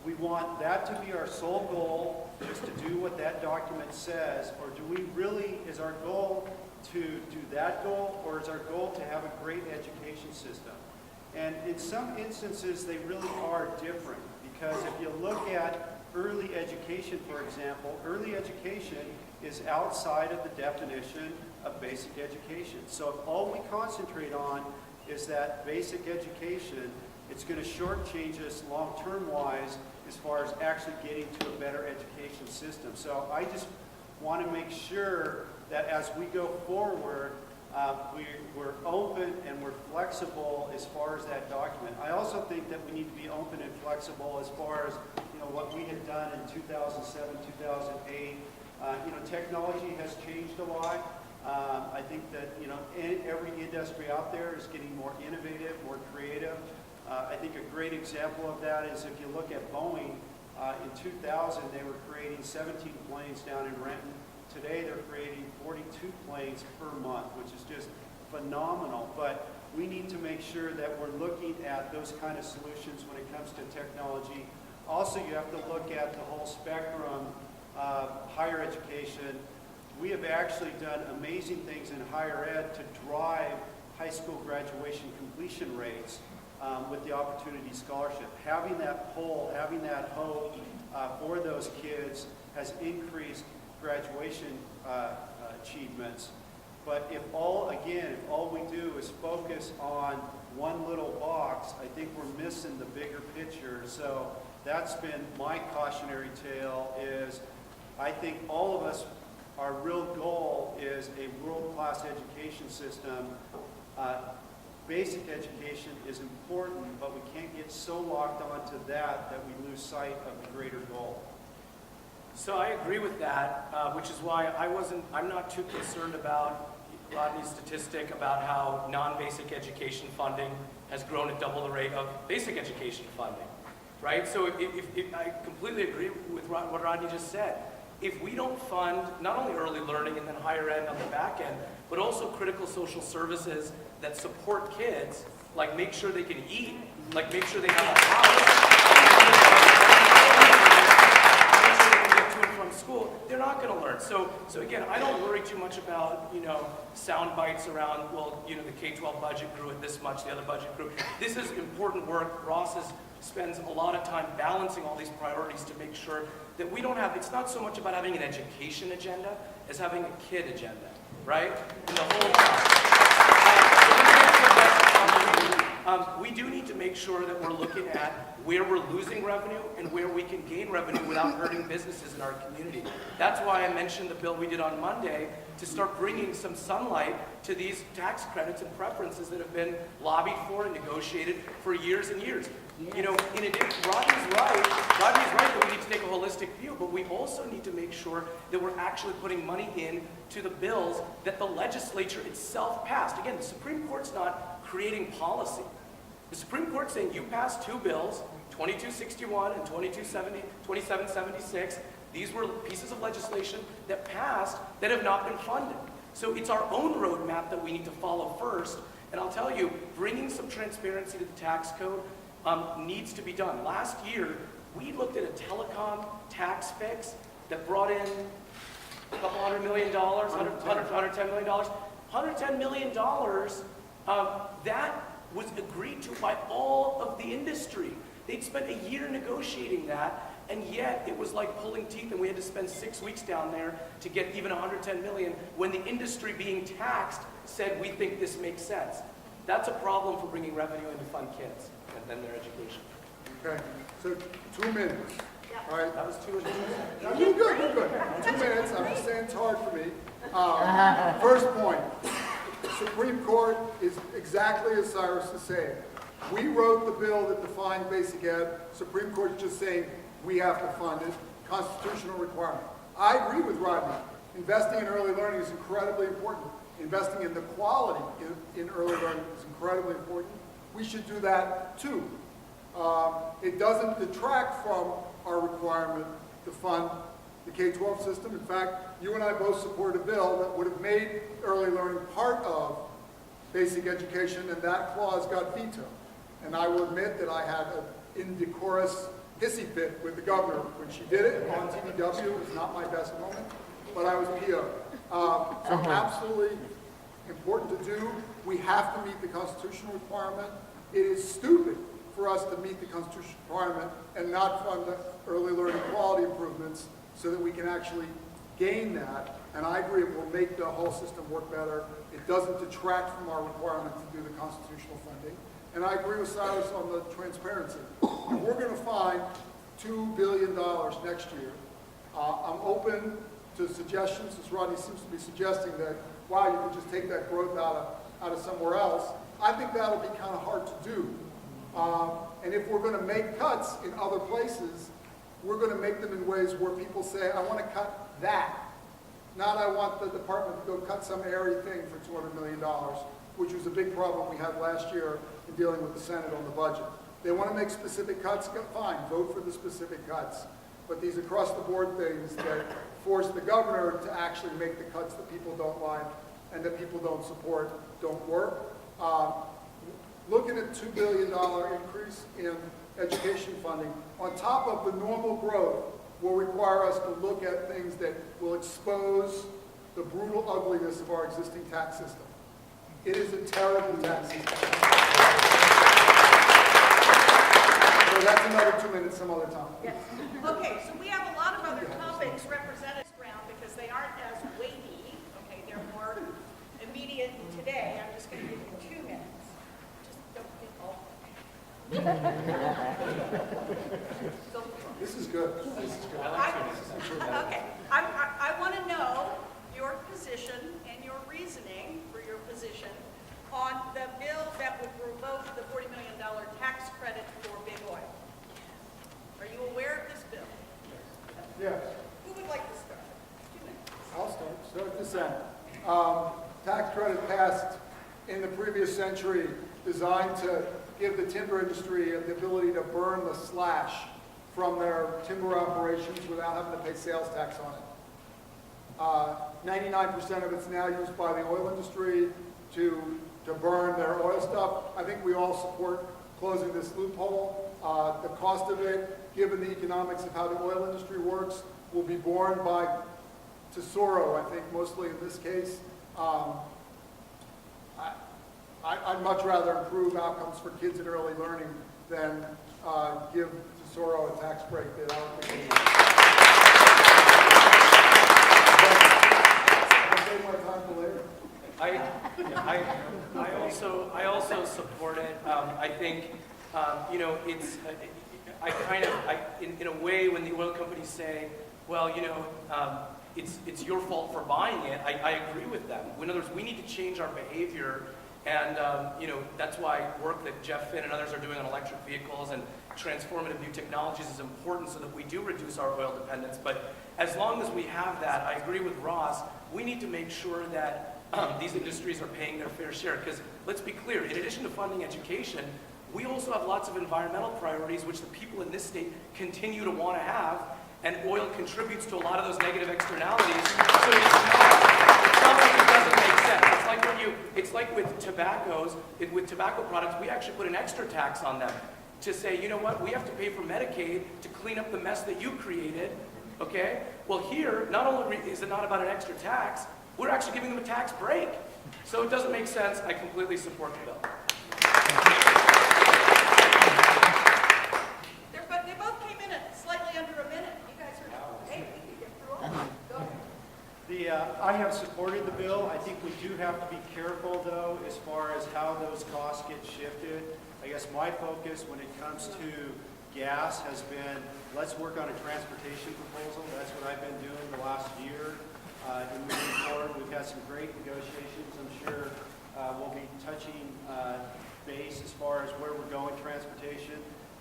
we want that to be our sole goal, just to do what that document says, or do we really, is our goal to do that goal, or is our goal to have a great education system? And in some instances, they really are different, because if you look at early education, for example, early education is outside of the definition of basic education. So if all we concentrate on is that basic education, it's going to shortchange us long-term wise as far as actually getting to a better education system. So I just want to make sure that as we go forward, we're open and we're flexible as far as that document. I also think that we need to be open and flexible as far as what we had done in 2007, 2008. Technology has changed a lot. I think that every industry out there is getting more innovative, more creative. I think a great example of that is if you look at Boeing. In 2000, they were creating 17 planes down in Renton. Today, they're creating 42 planes per month, which is just phenomenal. But we need to make sure that we're looking at those kind of solutions when it comes to technology. Also, you have to look at the whole spectrum of higher education. We have actually done amazing things in higher ed to drive high school graduation completion rates with the Opportunity Scholarship. Having that pull, having that hope for those kids has increased graduation achievements. But if all we do is focus on one little box, I think we're missing the bigger picture. So that's been my cautionary tale is I think all of us, our real goal is a world-class education system. Basic education is important, but we can't get so locked onto that we lose sight of the greater goal. So I agree with that, which is why I'm not too concerned about Rodney's statistic about how non-basic education funding has grown at double the rate of basic education funding, right? So if I completely agree with what Rodney just said. If we don't fund not only early learning and then higher ed on the back end, but also critical social services that support kids, like make sure they can eat, like make sure they have a house, make sure they can get to and from school, they're not going to learn. So again, I don't worry too much about, sound bites around, well, the K-12 budget grew at this much, the other budget grew. This is important work. Ross spends a lot of time balancing all these priorities to make sure that we don't have, it's not so much about having an education agenda as having a kid agenda, right? And the whole we do need to make sure that we're looking at where we're losing revenue and where we can gain revenue without hurting businesses in our community. That's why I mentioned the bill we did on Monday to start bringing some sunlight to these tax credits and preferences that have been lobbied for and negotiated for years and years. In addition, Rodney's right that we need to take a holistic view, but we also need to make sure that we're actually putting money in to the bills that the legislature itself passed. Again, the Supreme Court's not creating policy. The Supreme Court's saying you passed two bills, 2261 and 2776. These were pieces of legislation that passed that have not been funded. So it's our own roadmap that we need to follow first. And I'll tell you, bringing some transparency to the tax code needs to be done. Last year, we looked at a telecom tax fix that brought in a couple $100 million, $110 million. $110 million, that was agreed to by all of the industry. They'd spent a year negotiating that, and yet it was like pulling teeth, and we had to spend 6 weeks down there to get even $110 million when the industry being taxed said, we think this makes sense. That's a problem for bringing revenue in to fund kids and their education. Okay, so 2 minutes. All right. That was 2 minutes. No, you're good, you're good. 2 minutes, I'm just saying it's hard for me. First point, Supreme Court is exactly as Cyrus is saying. We wrote the bill that defined basic ed. Supreme Court is just saying we have to fund it. Constitutional requirement. I agree with Rodney. Investing in early learning is incredibly important. Investing in the quality in early learning is incredibly important. We should do that too. It doesn't detract from our requirement to fund the K-12 system. In fact, you and I both supported a bill that would have made early learning part of basic education, and that clause got vetoed. And I will admit that I had an indecorous hissy fit with the governor when she did it on TVW. It was not my best moment, but I was PO'd. So absolutely important to do. We have to meet the constitutional requirement. It is stupid for us to meet the constitutional requirement and not fund the early learning quality improvements so that we can actually gain that. And I agree, it will make the whole system work better. It doesn't detract from our requirement to do the constitutional funding. And I agree with Cyrus on the transparency. If we're going to find $2 billion next year, I'm open to suggestions, as Rodney seems to be suggesting that, wow, you could just take that growth out of somewhere else. I think that'll be kind of hard to do. And if we're going to make cuts in other places, we're going to make them in ways where people say, I want to cut that. Not I want the department to go cut some airy thing for $200 million, which was a big problem we had last year in dealing with the Senate on the budget. They want to make specific cuts, fine, vote for the specific cuts. But these across-the-board things that force the governor to actually make the cuts that people don't like and that people don't support don't work. Looking at $2 billion increase in education funding on top of the normal growth will require us to look at things that will expose the brutal ugliness of our existing tax system. It is a terrible tax system. So that's another 2 minutes some other time. Yes. Okay, so we have a lot of other topics represented ground because they today, I'm just going to give you 2 minutes. Just don't get all. This is good. This is good. Okay, I want to know your position and your reasoning for your position on the bill that would revoke the $40 million tax credit for big oil. Are you aware of this bill? Yes. Who would like to start? 2 minutes. I'll start at this end. Tax credit passed in the previous century designed to give the timber industry the ability to burn the slash from their timber operations without having to pay sales tax on it. 99% of it's now used by the oil industry to burn their oil stuff. I think we all support closing this loophole. The cost of it, given the economics of how the oil industry works, will be borne by Tesoro, I think, mostly in this case. I'd much rather improve outcomes for kids in early learning than give Tesoro a tax break that I don't think we need. I'll save my time for later. I also support it. I think, it's, in a way, when the oil companies say, well, it's your fault for buying it, I agree with them. In other words, we need to change our behavior, and, that's why work that Jeff Finn and others are doing on electric vehicles and transformative new technologies is important so that we do reduce our oil dependence. But as long as we have that, I agree with Ross, we need to make sure that these industries are paying their fair share. Because let's be clear, in addition to funding education, we also have lots of environmental priorities which the people in this state continue to want to have, and oil contributes to a lot of those negative externalities. So it's not like it doesn't make sense. It's like with tobacco products, we actually put an extra tax on them to say, you know what, we have to pay for Medicaid to clean up the mess that you created, okay? Well, here, not only is it not about an extra tax, we're actually giving them a tax break. So it doesn't make sense. I completely support the bill. They both came in at slightly under a minute. You guys are, hey, we can get through all of them. Go ahead. I have supported the bill. I think we do have to be careful, though, as far as how those costs get shifted. I guess my focus when it comes to gas has been, let's work on a transportation proposal. That's what I've been doing the last year. And moving forward, we've had some great negotiations. I'm sure we'll be touching base as far as where we're going transportation.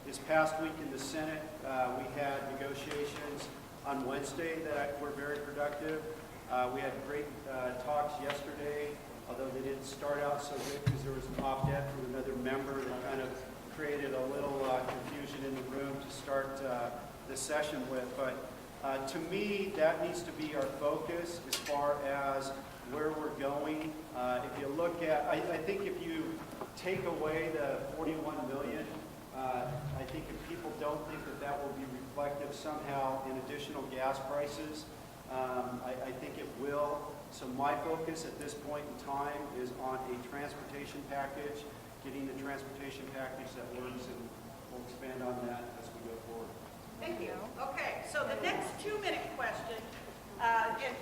This past week in the Senate, we had negotiations on Wednesday that were very productive. We had great talks yesterday, although they didn't start out so good because there was an opt-out from another member that kind of created a little confusion in the room to start the session with. But to me, that needs to be our focus as far as where we're going. If you look at, I think if you take away the 41 million, I think if people don't think that that will be reflective somehow in additional gas prices, I think it will. So my focus at this point in time is on a transportation package, getting the transportation package that works, and we'll expand on that as we go forward. Thank you. Okay, so the next 2-minute question, and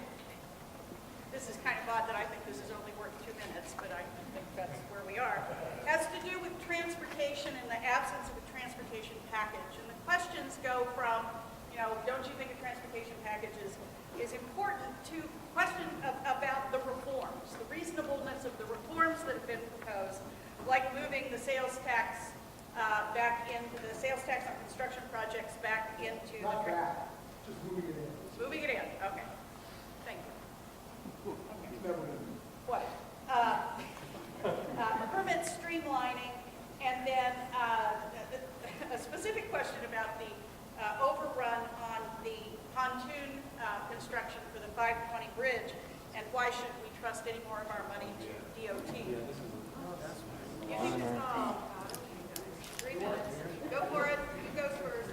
this is kind of odd that I think this is only worth 2 minutes, but I think that's where we are, has to do with transportation and the absence of a transportation package. And the questions go from, don't you think a transportation package is important, to question about the reforms, the reasonableness of the reforms that have been proposed, like moving the sales tax back into the sales tax on construction projects back into Not the bad, just moving it in. moving it in. Okay, thank you. It's never been. What? Permit streamlining, and then a specific question about the overrun on the pontoon construction for the 520 bridge, and why should we trust any more of our money to DOT? You think it's, 3 minutes. Go for it. Who goes first?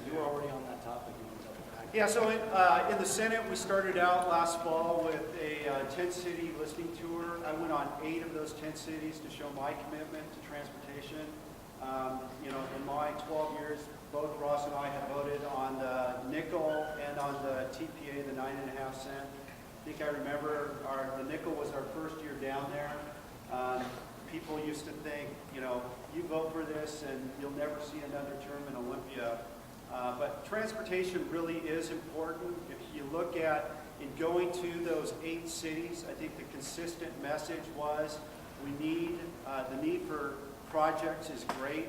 You were already on that topic. Yeah, so in the Senate, we started out last fall with a 10-city listening tour. I went on 8 of those 10 cities to show my commitment to transportation. In my 12 years, both Ross and I have voted on the nickel and on the TPA, the 9.5 cent. think I remember the nickel was our first year down there. People used to think, you vote for this and you'll never see another term in Olympia. But transportation really is important. If you look at in going to those 8 cities, I think the consistent message was the need for projects is great.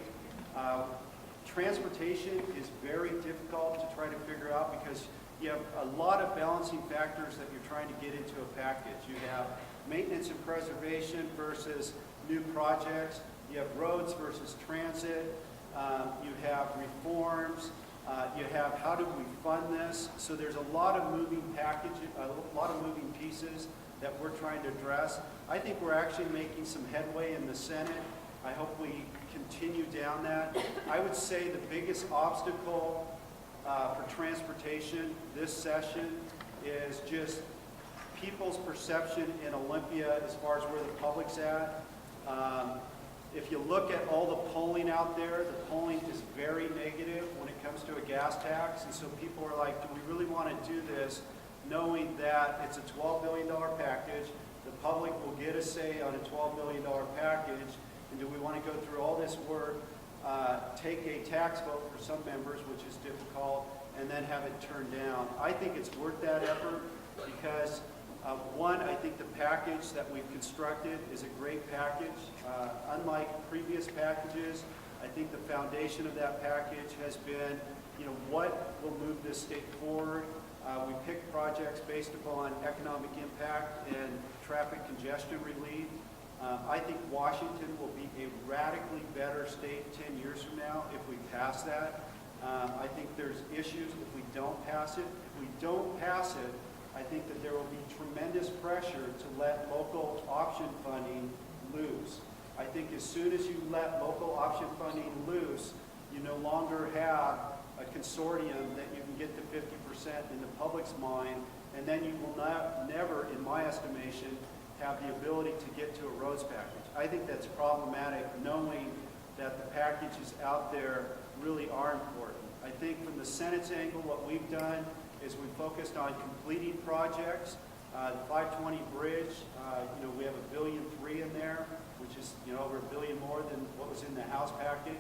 Transportation is very difficult to try to figure out because you have a lot of balancing factors that you're trying to get into a package. You have maintenance and preservation versus new projects. You have roads versus transit. You have reforms. You have how do we fund this? So there's a lot of moving pieces that we're trying to address. I think we're actually making some headway in the Senate. I hope we continue down that. I would say the biggest obstacle for transportation this session is just people's perception in Olympia as far as where the public's at. If you look at all the polling out there, the polling is very negative when it comes to a gas tax. And so people are like, do we really want to do this knowing that it's a $12 billion package? The public will get a say on a $12 billion package. And do we want to go through all this work, take a tax vote for some members, which is difficult, and then have it turned down? I think it's worth that effort because one, I think the package that we've constructed is a great package. Unlike previous packages, I think the foundation of that package has been, what will move this state forward. We picked projects based upon economic impact and traffic congestion relief. I think Washington will be a radically better state 10 years from now if we pass that. I think there's issues if we don't pass it. If we don't pass it, I think that there will be tremendous pressure to let local option funding loose. I think as soon as you let local option funding loose, you no longer have a consortium that you can get to 50% in the public's mind, and then you will never, in my estimation, have the ability to get to a roads package. I think that's problematic, knowing that the packages out there really are important. I think from the Senate's angle, what we've done is we focused on completing projects. The 520 bridge, we have $1.3 billion in there, which is over $1 billion more than what was in the House package.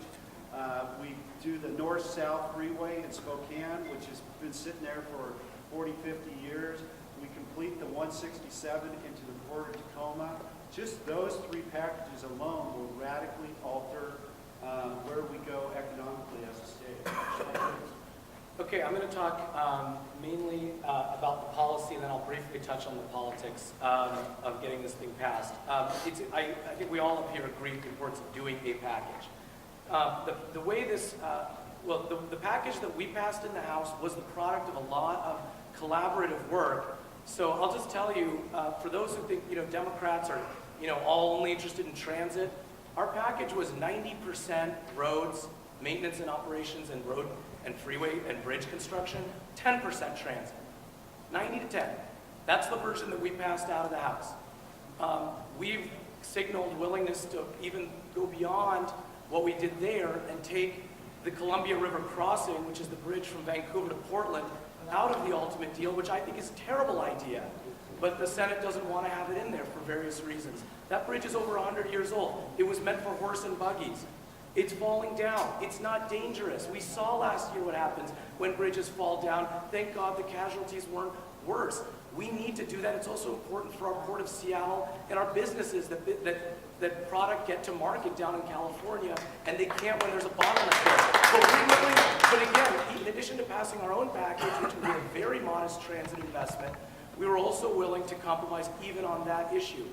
We do the north-south freeway in Spokane, which has been sitting there for 40, 50 years. We complete the 167 into the Port of Tacoma. Just those 3 packages alone will radically alter where we go economically as a state. Okay, I'm going to talk mainly about the policy, and then I'll briefly touch on the politics of getting this thing passed. I think we all up here agree the importance of doing a package. The way this, the package that we passed in the House was the product of a lot of collaborative work. So I'll just tell you, for those who think Democrats are all only interested in transit, our package was 90% roads, maintenance and operations, and road and freeway and bridge construction, 10% transit, 90 to 10. That's the version that we passed out of the House. We've signaled willingness to even go beyond what we did there and take the Columbia River crossing, which is the bridge from Vancouver to Portland, out of the ultimate deal, which I think is a terrible idea. But the Senate doesn't want to have it in there for various reasons. That bridge is over 100 years old. It was meant for horse and buggies. It's falling down. It's not dangerous. We saw last year what happens when bridges fall down. Thank God the casualties weren't worse. We need to do that. It's also important for our Port of Seattle and our businesses that product get to market down in California, and they can't when there's a bottleneck there. But again, in addition to passing our own package, which would be a very modest transit investment, we were also willing to compromise even on that issue.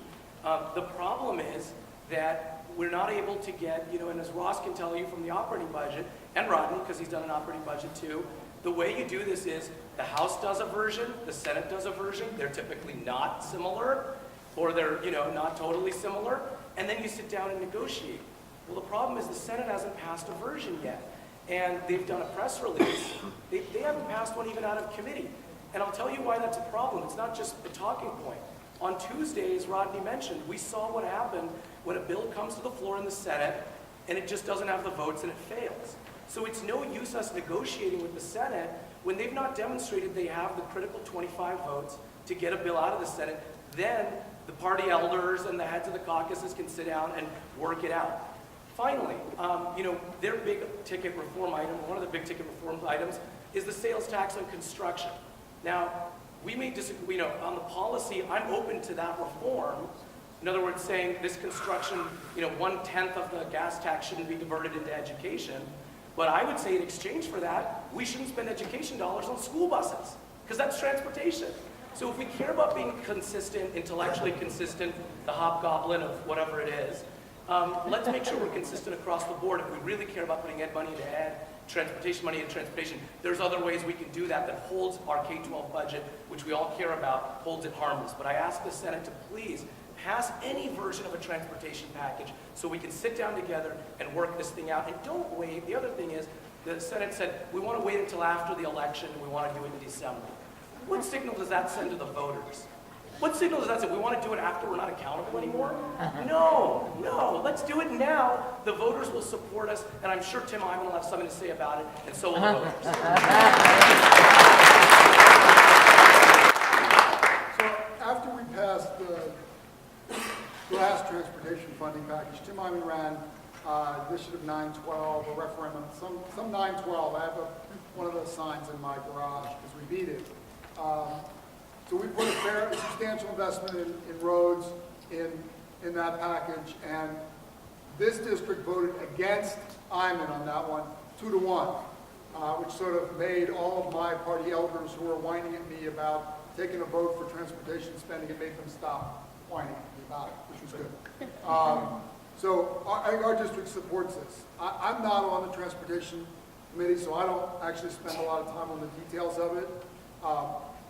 The problem is that we're not able to get, and as Ross can tell you from the operating budget, and Rodney, because he's done an operating budget too, the way you do this is the House does a version, the Senate does a version, they're typically not similar, or they're, not totally similar, and then you sit down and negotiate. Well, the problem is the Senate hasn't passed a version yet, and they've done a press release. They haven't passed one even out of committee. And I'll tell you why that's a problem. It's not just a talking point. On Tuesday, as Rodney mentioned, we saw what happened when a bill comes to the floor in the Senate and it just doesn't have the votes and it fails. So it's no use us negotiating with the Senate when they've not demonstrated they have the critical 25 votes to get a bill out of the Senate, then the party elders and the heads of the caucuses can sit down and work it out. Finally, their big ticket reform item, one of the big ticket reform items, is the sales tax on construction. Now, we may disagree, on the policy, I'm open to that reform. In other words, saying this construction, 1/10 of the gas tax shouldn't be diverted into education. But I would say in exchange for that, we shouldn't spend education dollars on school buses, because that's transportation. So if we care about being consistent, intellectually consistent, the hobgoblin of whatever it is, let's make sure we're consistent across the board. If we really care about putting ed money into ed, transportation money into transportation, there's other ways we can do that that holds our K-12 budget, which we all care about, holds it harmless. But I ask the Senate to please pass any version of a transportation package so we can sit down together and work this thing out. And don't wait. The other thing is, the Senate said, we want to wait until after the election and we want to do it in December. What signal does that send to the voters? What signal does that send? We want to do it after we're not accountable anymore? No, let's do it now. The voters will support us, and I'm sure Tim Hyman will have something to say about it, and so will the voters. So after we passed the last transportation funding package, Tim Hyman ran Initiative 912, a referendum, some 912. I have one of those signs in my garage because we beat it. So we put a substantial investment in roads in that package, and this district voted against Hyman on that one, 2-1, which sort of made all of my party elders who were whining at me about taking a vote for transportation spending, and made them stop whining at me about it, which was good. So our district supports this. I'm not on the transportation committee, so I don't actually spend a lot of time on the details of it.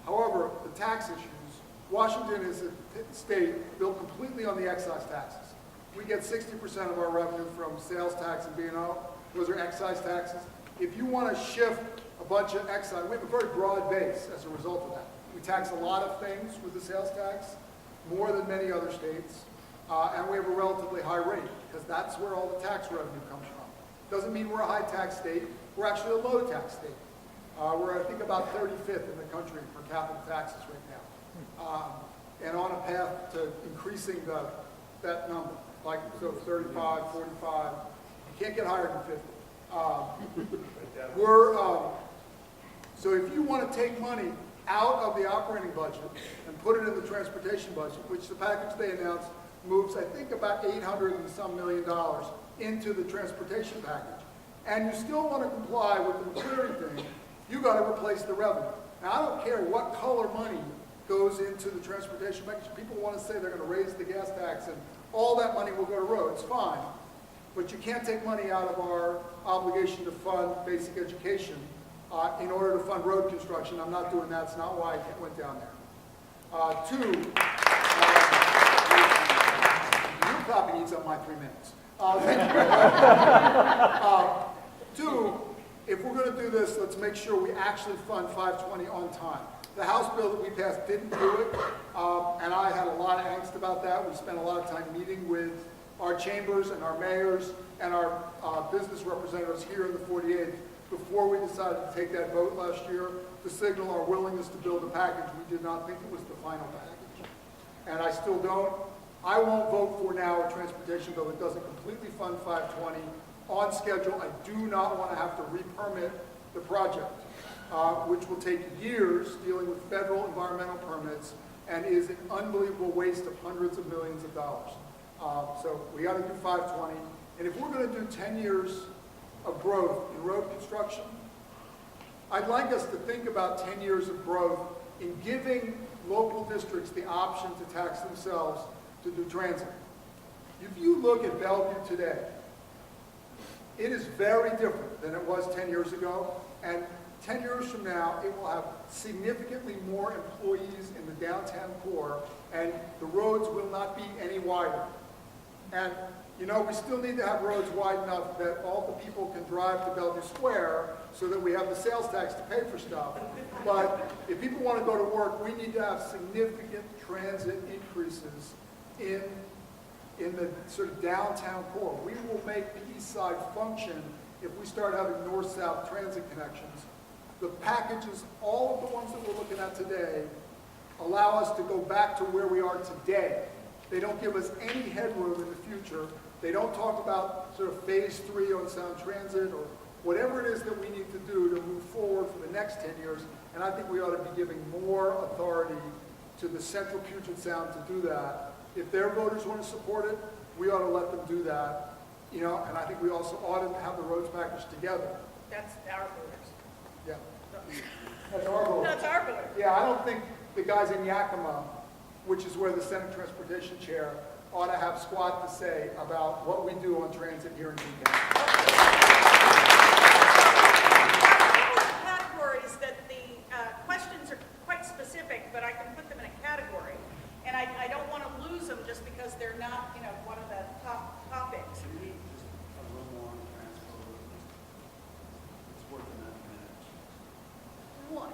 However, the tax issues, Washington is a state built completely on the excise taxes. We get 60% of our revenue from sales tax and B&O. Those are excise taxes. If you want to shift a bunch of excise, we have a very broad base as a result of that. We tax a lot of things with the sales tax, more than many other states, and we have a relatively high rate, because that's where all the tax revenue comes from. Doesn't mean we're a high tax state. We're actually a low tax state. We're, I think, about 35th in the country for capital taxes right now, and on a path to increasing that number, like so 35, 45. You can't get higher than 50. So if you want to take money out of the operating budget and put it in the transportation budget, which the package they announced moves, I think, about $800 and some million into the transportation package, and you still want to comply with the McCleary thing, you got to replace the revenue. Now, I don't care what color money goes into the transportation package. People want to say they're going to raise the gas tax and all that money will go to roads, fine. But you can't take money out of our obligation to fund basic education in order to fund road construction. I'm not doing that. It's not why I went down there. Two, you probably needs up my 3 minutes. Two, if we're going to do this, let's make sure we actually fund 520 on time. The House bill that we passed didn't do it, and I had a lot of angst about that. We spent a lot of time meeting with our chambers and our mayors and our business representatives here in the 48th before we decided to take that vote last year to signal our willingness to build a package. We did not think it was the final package, and I still don't. I won't vote for now a transportation bill that doesn't completely fund 520 on schedule. I do not want to have to re-permit the project, which will take years dealing with federal environmental permits and is an unbelievable waste of hundreds of millions of dollars. So we got to do 520. And if we're going to do 10 years of growth in road construction, I'd like us to think about 10 years of growth in giving local districts the option to tax themselves to do transit. If you look at Bellevue today, it is very different than it was 10 years ago, and 10 years from now, it will have significantly more employees in the downtown core, and the roads will not be any wider. And, we still need to have roads wide enough that all the people can drive to Bellevue Square so that we have the sales tax to pay for stuff. But if people want to go to work, we need to have significant transit increases in the sort of downtown core. We will make the east side function if we start having north-south transit connections. The packages, all of the ones that we're looking at today, allow us to go back to where we are today. They don't give us any headroom in the future. They don't talk about sort of phase 3 on Sound Transit or whatever it is that we need to do to move forward for the next 10 years. And I think we ought to be giving more authority to the Central Puget Sound to do that. If their voters want to support it, we ought to let them do that. You know, and I think we also ought to have the roads package together. That's our voters. Yeah. That's our vote. That's our voters. Yeah, I don't think the guys in Yakima, which is where the Senate Transportation Chair, ought to have squat to say about what we do on transit here in Newtown. Categories that the questions are quite specific, but I can put them in a category. And I don't want to lose them just because they're not, you know, one of the top topics. We need just a little more on transport. It's worth enough minutes. One.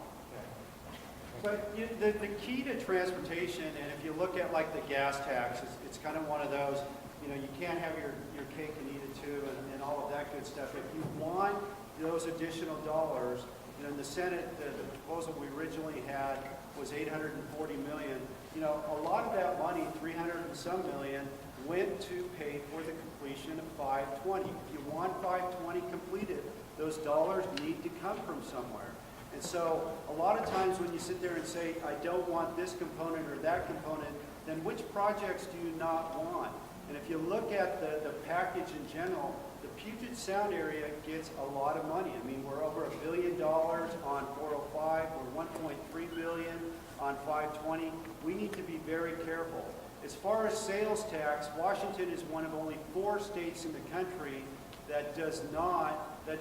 But the key to transportation, and if you look at like the gas tax, it's kind of one of those, you know, you can't have your cake and eat it too, and all of that good stuff. If you want those additional dollars, you know, in the Senate, the proposal we originally had was $840 million. You know, a lot of that money, 300 and some million, went to pay for the completion of 520. If you want 520 completed, those dollars need to come from somewhere. And so a lot of times when you sit there and say, I don't want this component or that component, then which projects do you not want? And if you look at the package in general, the Puget Sound area gets a lot of money. I mean, we're over $1 billion on 405, we're 1.3 billion on 520. We need to be very careful. As far as sales tax, Washington is one of only 4 states in the country that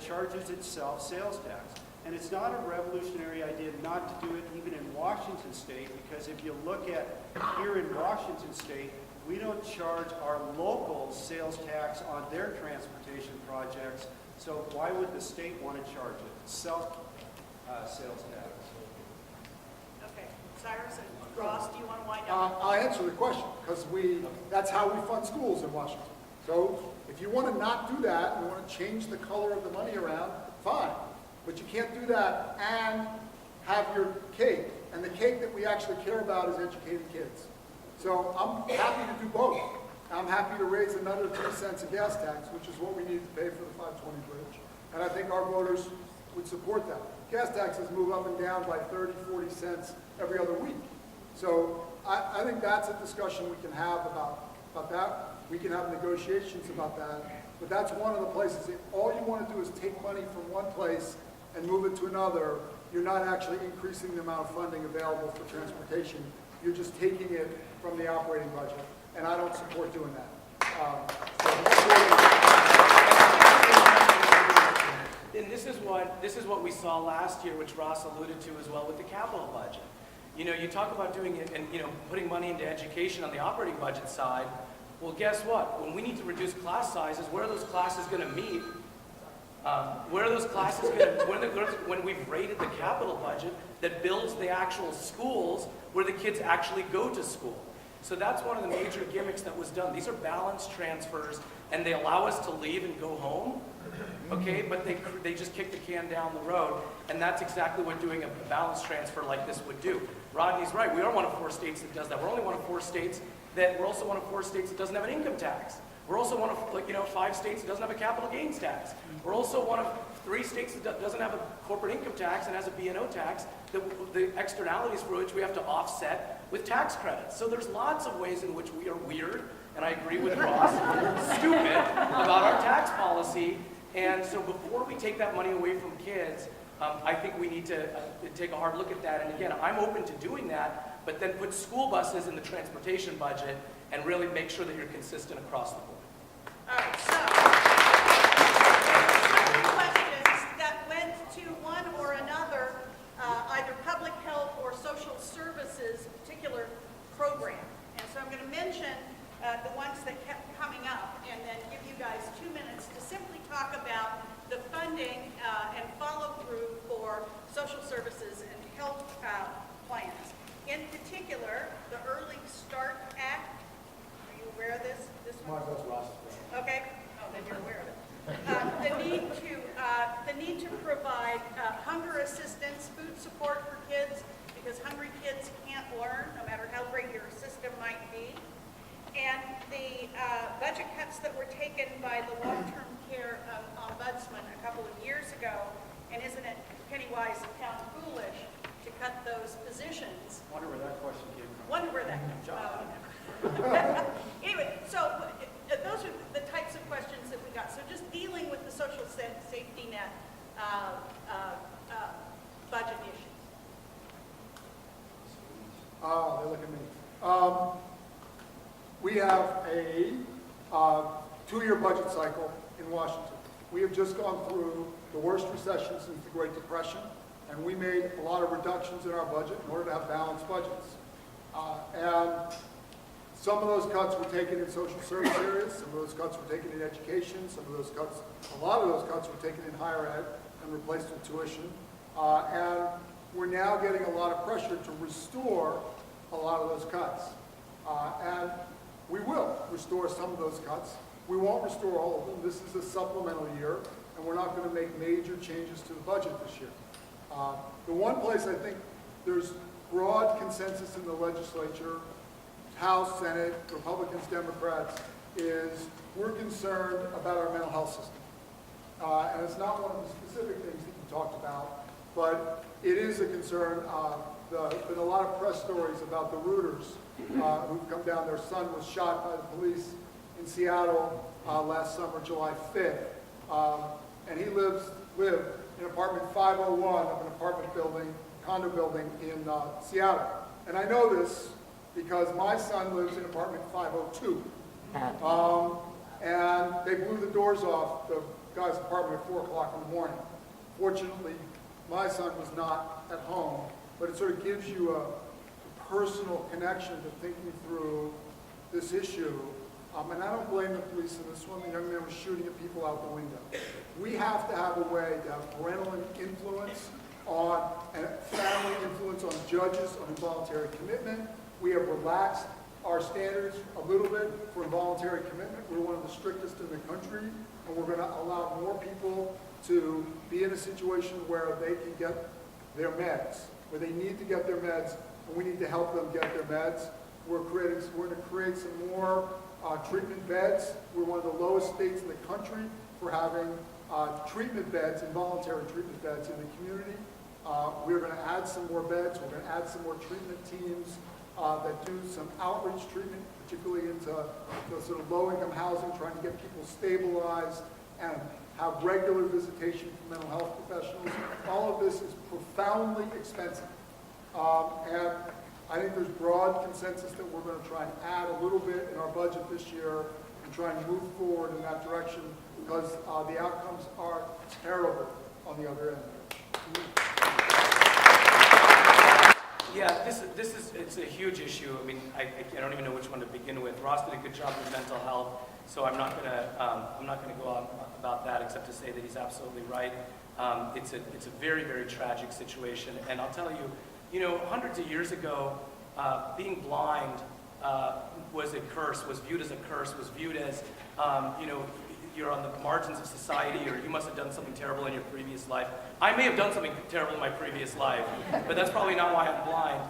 charges itself sales tax. And it's not a revolutionary idea not to do it even in Washington state, because if you look at here in Washington state, we don't charge our local sales tax on their transportation projects, so why would the state want to charge it? Sales tax. Okay. Cyrus and Ross, do you want to wind up? I'll answer the question, because that's how we fund schools in Washington. So if you want to not do that, you want to change the color of the money around, fine. But you can't do that and have your cake. And the cake that we actually care about is educating kids. So I'm happy to do both. I'm happy to raise another 3 cents a gas tax, which is what we need to pay for the 520 bridge. And I think our voters would support that. Gas taxes move up and down by 30, 40 cents every other week. So I think that's a discussion we can have about that. We can have negotiations about that. But that's one of the places, if all you want to do is take money from one place and move it to another, you're not actually increasing the amount of funding available for transportation. You're just taking it from the operating budget, and I don't support doing that. And this is what we saw last year, which Ross alluded to as well with the capital budget. You know, you talk about doing it and, you know, putting money into education on the operating budget side. Well, guess what? When we need to reduce class sizes, where are those classes going to meet? Where are those classes going to, when we've rated the capital budget that builds the actual schools where the kids actually go to school? So that's one of the major gimmicks that was done. These are balanced transfers, and they allow us to leave and go home, okay? But they just kick the can down the road, and that's exactly what doing a balanced transfer like this would do. Rodney's right. We are one of 4 states that does that. We're only one of 4 states that doesn't have an income tax. We're also one of 5 states that doesn't have a capital gains tax. We're also one of 3 states that doesn't have a corporate income tax and has a B&O tax, the externalities for which we have to offset with tax credits. So there's lots of ways in which we are weird, and I agree with Ross, stupid about our tax policy. And so before we take that money away from kids, I think we need to take a hard look at that. And again, I'm open to doing that, but then put school buses in the transportation budget and really make sure that you're consistent across the board. All right, so questions that went to one or another, either public health or social services particular program. And so I'm going to mention the ones that kept coming up and then give you guys 2 minutes to simply talk about the funding and follow through for social services and health plans. In particular, the Early Start Act. Are you aware of this? This one? Okay. Oh, then you're aware of it. The need to provide hunger assistance, food support for kids, because hungry kids can't learn. taken by the long-term care ombudsman a couple of years ago, and isn't it penny wise and pound foolish to cut those positions? Wonder where that question came from. Wonder where that comes from. Anyway, so those are the types of questions that we got. So just dealing with the social safety net budget issues. They look at me. We have a 2-year budget cycle in Washington. We have just gone through the worst recession since the Great Depression, and we made a lot of reductions in our budget in order to have balanced budgets. And some of those cuts were taken in social service areas, some of those cuts were taken in education, some of those cuts, a lot of those cuts were taken in higher ed and replaced with tuition. And we're now getting a lot of pressure to restore a lot of those cuts. And we will restore some of those cuts. We won't restore all of them. This is a supplemental year, and we're not going to make major changes to the budget this year. The one place I think there's broad consensus in the legislature, House, Senate, Republicans, Democrats, is we're concerned about our mental health system. And it's not one of the specific things that you talked about, but it is a concern. There's been a lot of press stories about the Rooters who've come down. Their son was shot by the police in Seattle last summer, July 5th. And he lived in apartment 501 of an apartment building, condo building in Seattle. And I know this because my son lives in apartment 502. And they blew the doors off the guy's apartment at 4 o'clock in the morning. Fortunately, my son was not at home, but it sort of gives you a personal connection to thinking through this issue. And I don't blame the police in this one. The young man was shooting at people out the window. We have to have a way to have parental influence on, and family influence on judges on involuntary commitment. We have relaxed our standards a little bit for involuntary commitment. We're one of the strictest in the country, and we're going to allow more people to be in a situation where they can get their meds, where they need to get their meds, and we need to help them get their meds. We're going to create some more treatment beds. We're one of the lowest states in the country for having treatment beds, involuntary treatment beds in the community. We're going to add some more beds. We're going to add some more treatment teams that do some outreach treatment, particularly into the sort of low-income housing, trying to get people stabilized and have regular visitation from mental health professionals. All of this is profoundly expensive. And I think there's broad consensus that we're going to try and add a little bit in our budget this year and try and move forward in that direction because the outcomes are terrible on the other end. Yeah, it's a huge issue. I mean, I don't even know which one to begin with. Ross did a good job with mental health, so I'm not gonna go on about that except to say that he's absolutely right. It's a very, very tragic situation, and I'll tell you, you know, hundreds of years ago, being blind was a curse, was viewed as a curse, was viewed as, you know, you're on the margins of society, or you must have done something terrible in your previous life. I may have done something terrible in my previous life, but that's probably not why I'm blind.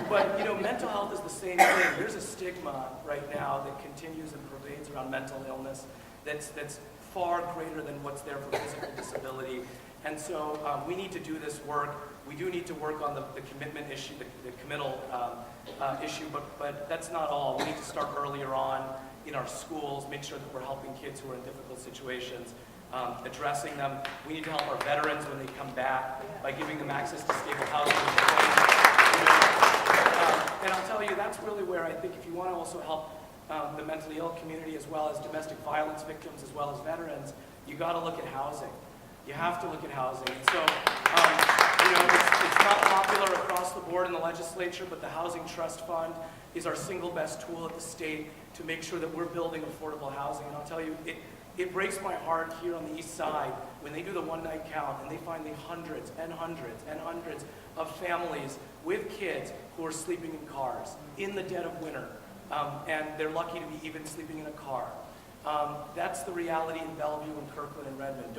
But, you know, mental health is the same thing. There's a stigma right now that continues and pervades around mental illness that's far greater than what's there for physical disability. And so we need to do this work. We do need to work on the commitment issue, the committal issue, but that's not all. We need to start earlier on in our schools, make sure that we're helping kids who are in difficult situations, addressing them. We need to help our veterans when they come back by giving them access to stable housing. And I'll tell you, that's really where I think if you want to also help the mentally ill community as well as domestic violence victims as well as veterans, you got to look at housing. You have to look at housing. And so, you know, it's not popular across the board in the legislature, but the Housing Trust Fund is our single best tool at the state to make sure that we're building affordable housing. And I'll tell you, it breaks my heart here on the east side when they do the one-night count and they find the hundreds and hundreds and hundreds of families with kids who are sleeping in cars in the dead of winter. And they're lucky to be even sleeping in a car. That's the reality in Bellevue and Kirkland and Redmond.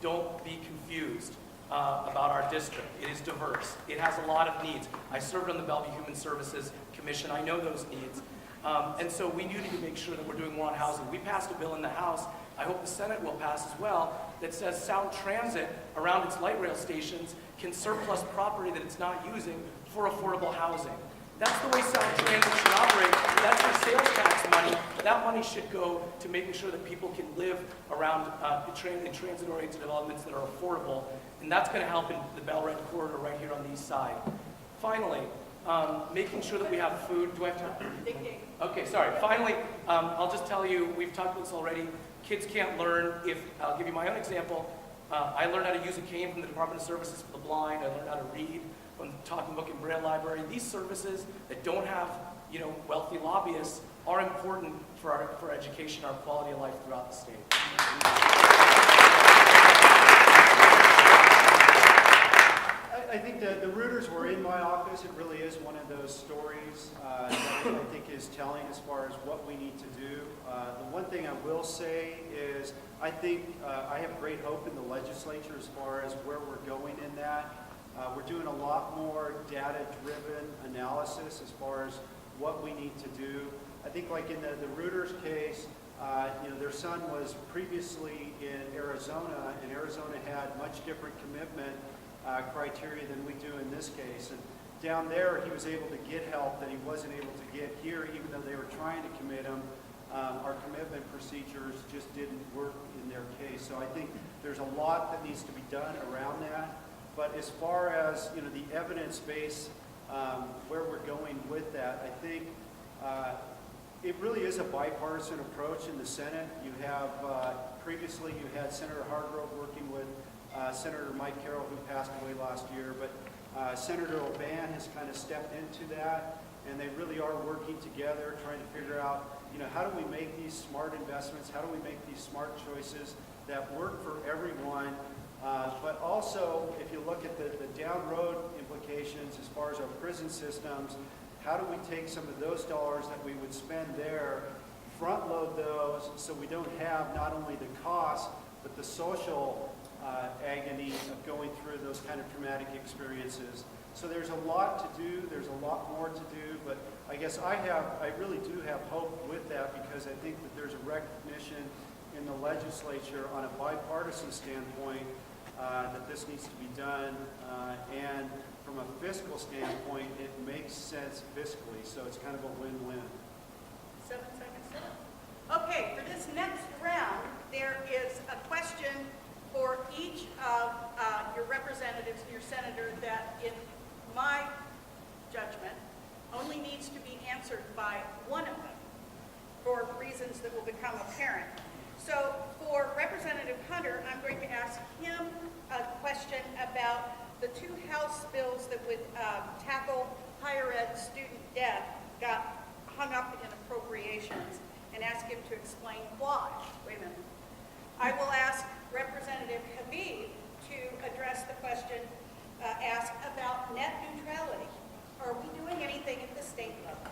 Don't be confused about our district. It is diverse. It has a lot of needs. I served on the Bellevue Human Services Commission. I know those needs. And so we need to make sure that we're doing more on housing. We passed a bill in the House, I hope the Senate will pass as well, that says Sound Transit around its light rail stations can surplus property that it's not using for affordable housing. That's the way Sound Transit should operate. That's your sales tax money. That money should go to making sure that people can live around in transit-oriented developments that are affordable. And that's going to help in the Bell Red corridor right here on the east side. Finally, making sure that we have food. Do I have time? Ding, ding. Okay, sorry. Finally, I'll just tell you, we've talked about this already. Kids can't learn if, I'll give you my own example. I learned how to use a cane from the Department of Services for the Blind. I learned how to read from the Talking Book and Braille Library. These services that don't have, wealthy lobbyists are important for education, our quality of life throughout the state. I think the rooters were in my office. It really is one of those stories that I think is telling as far as what we need to do. The one thing I will say is I think I have great hope in the legislature as far as where we're going in that. We're doing a lot more data-driven analysis as far as what we need to do. I think like in the rooters case, their son was previously in Arizona, and Arizona had much different commitment criteria than we do in this case. And down there, he was able to get help that he wasn't able to get here, even though they were trying to commit him. Our commitment procedures just didn't work in their case. So I think there's a lot that needs to be done around that. But as far as the evidence base, where we're going with that, I think it really is a bipartisan approach in the Senate. You have previously you had Senator Hargrove working with Senator Mike Carroll, who passed away last year, but Senator Oban has kind of stepped into that, and they really are working together, trying to figure out, how do we make these smart investments? How do we make these smart choices that work for everyone? But also, if you look at the down road implications as far as our prison systems, how do we take some of those dollars that we would spend there, front load those so we don't have not only the cost, but the social agony of going through those kind of traumatic experiences. So there's a lot to do, there's a lot more to do, but I guess I really do have hope with that, because I think that there's a recognition in the legislature on a bipartisan standpoint that this needs to be done, and from a fiscal standpoint, it makes sense fiscally, so it's kind of a win-win. 7 seconds left. Okay, for this next round, there is a question for each of your representatives and your senator that, in my judgment, only needs to be answered by one of them for reasons that will become apparent. So for Representative Hunter, I'm going to ask him a question about the two House bills that would tackle higher ed student debt got hung up in appropriations, and ask him to explain why. Wait a minute. I will ask Representative Habib to address the question asked about net neutrality. Are we doing anything at the state level?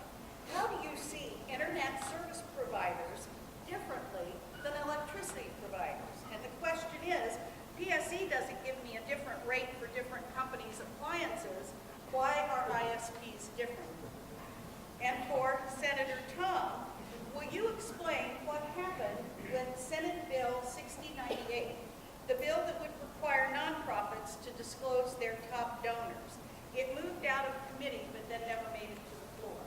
How do you see internet service providers differently than electricity providers? And the question is, PSE doesn't give me a different rate for different companies' appliances. Why are ISPs different? And for Senator Tom, will you explain what happened with Senate Bill 6098, the bill that would require nonprofits to disclose their top donors? It moved out of committee, but then never made it to the floor.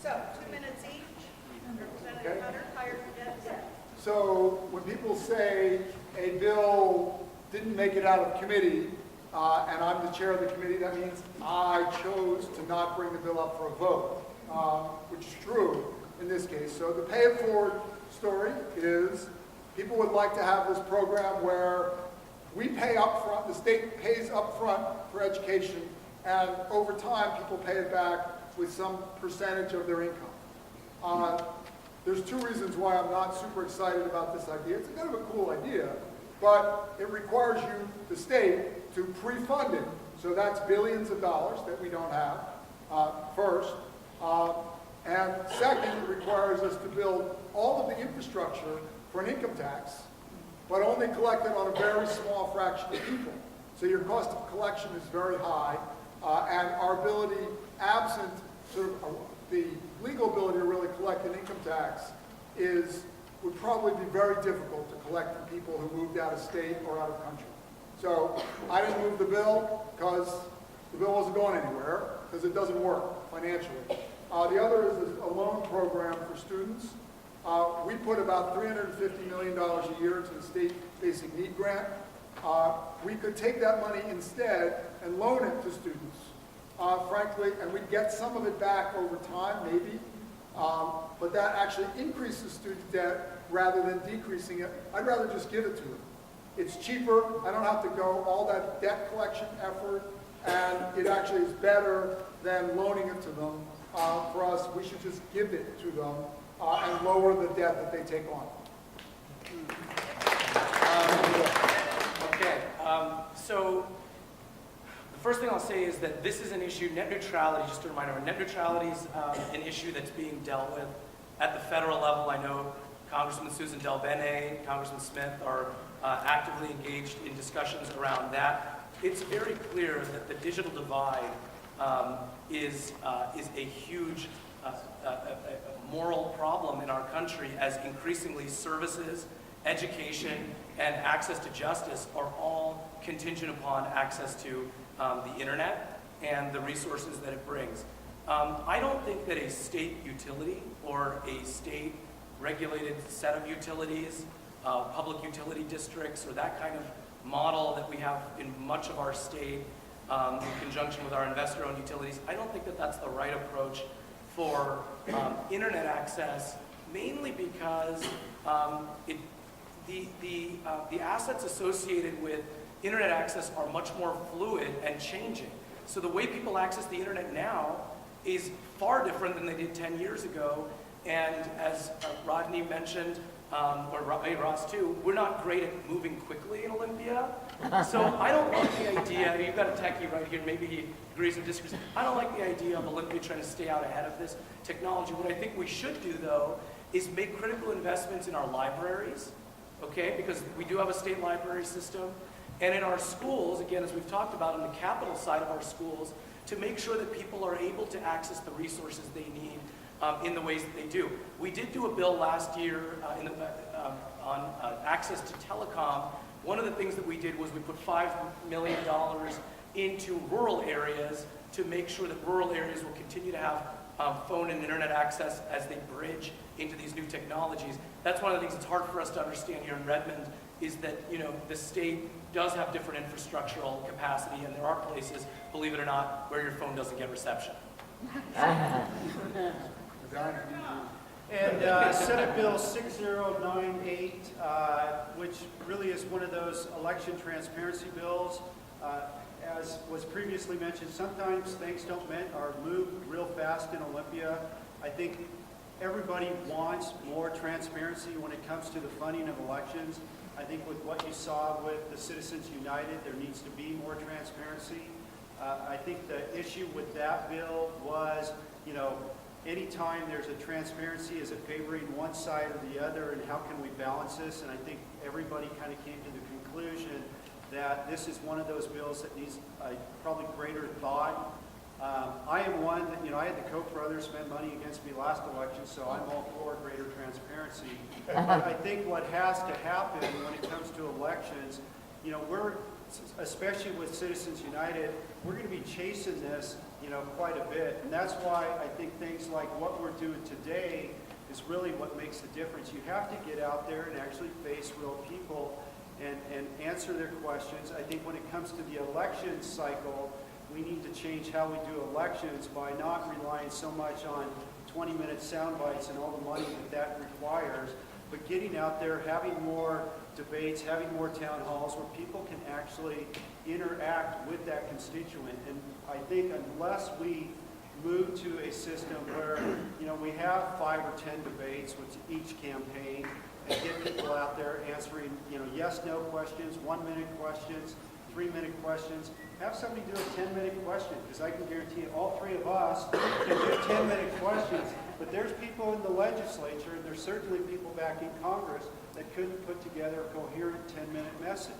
So, 2 minutes each. Representative Hunter, higher debt. So when people say a bill didn't make it out of committee, and I'm the chair of the committee, that means I chose to not bring the bill up for a vote, which is true in this case. So the pay it forward story is people would like to have this program where we pay up front, the state pays up front for education, and over time people pay it back with some percentage of their income. There's two reasons why I'm not super excited about this idea. It's kind of a cool idea, but it requires you, the state, to pre-fund it. So that's billions of dollars that we don't have, first. And second, it requires us to build all of the infrastructure for an income tax, but only collect it on a very small fraction of people. So your cost of collection is very high, and our ability, absent sort of the legal ability to really collect an income tax would probably be very difficult to collect from people who moved out of state or out of country. So I didn't move the bill because the bill wasn't going anywhere, because it doesn't work financially. The other is a loan program for students. We put about $350 million a year into the state basic need grant. We could take that money instead and loan it to students, frankly, and we'd get some of it back over time, maybe. But that actually increases student debt rather than decreasing it. I'd rather just give it to them. It's cheaper. I don't have to go all that debt collection effort, and it actually is better than loaning it to them. For us, we should just give it to them and lower the debt that they take on. Okay, so the first thing I'll say is that this is an issue, net neutrality, just a reminder, net neutrality is an issue that's being dealt with at the federal level. I know Congressman Susan Del Bene, Congressman Smith are actively engaged in discussions around that. It's very clear that the digital divide is a huge moral problem in our country, as increasingly services, education, and access to justice are all contingent upon access to the internet and the resources that it brings. I don't think that a state utility or a state regulated set of utilities, public utility districts, or that kind of model that we have in much of our state in conjunction with our investor-owned utilities, I don't think that that's the right approach for internet access, mainly because the assets associated with internet access are much more fluid and changing. So the way people access the internet now is far different than they did 10 years ago. And as Rodney mentioned, or Ross too, we're not great at moving quickly in Olympia. So I don't like the idea, you've got a techie right here, maybe he agrees or disagrees. I don't like the idea of Olympia trying to stay out ahead of this technology. What I think we should do, though, is make critical investments in our libraries, okay? Because we do have a state library system. And in our schools, again, as we've talked about on the capital side of our schools, to make sure that people are able to access the resources they need in the ways that they do. We did do a bill last year on access to telecom. One of the things that we did was we put $5 million into rural areas to make sure that rural areas will continue to have phone and internet access as they bridge into these new technologies. That's one of the things that's hard for us to understand here in Redmond, is that, you know, the state does have different infrastructural capacity, and there are places, believe it or not, where your phone doesn't get reception. And Senate Bill 6098, which really is one of those election transparency bills, as was previously mentioned, sometimes things don't move real fast in Olympia. I think everybody wants more transparency when it comes to the funding of elections. I think with what you saw with the Citizens United, there needs to be more transparency. I think the issue with that bill was, you know, anytime there's a transparency, is it favoring one side or the other, and how can we balance this? And I think everybody kind of came to the conclusion that this is one of those bills that needs probably greater thought. I am one that, you know, I had the Koch brothers spend money against me last election, so I'm all for greater transparency. But I think what has to happen when it comes to elections, you know, especially with Citizens United, we're going to be chasing this, you know, quite a bit. And that's why I think things like what we're doing today is really what makes the difference. You have to get out there and actually face real people and answer their questions. I think when it comes to the election cycle, we need to change how we do elections by not relying so much on 20-minute sound bites and all the money that requires, but getting out there, having more debates, having more town halls where people can actually interact with that constituent. And I think unless we move to a system where, you know, we have 5 or 10 debates with each campaign and get people out there answering, you know, yes/no questions, 1-minute questions, 3-minute questions. Have somebody do a 10-minute question, because I can guarantee you all three of us can do 10-minute questions. But there's people in the legislature, and there's certainly people back in Congress that couldn't put together a coherent 10-minute message.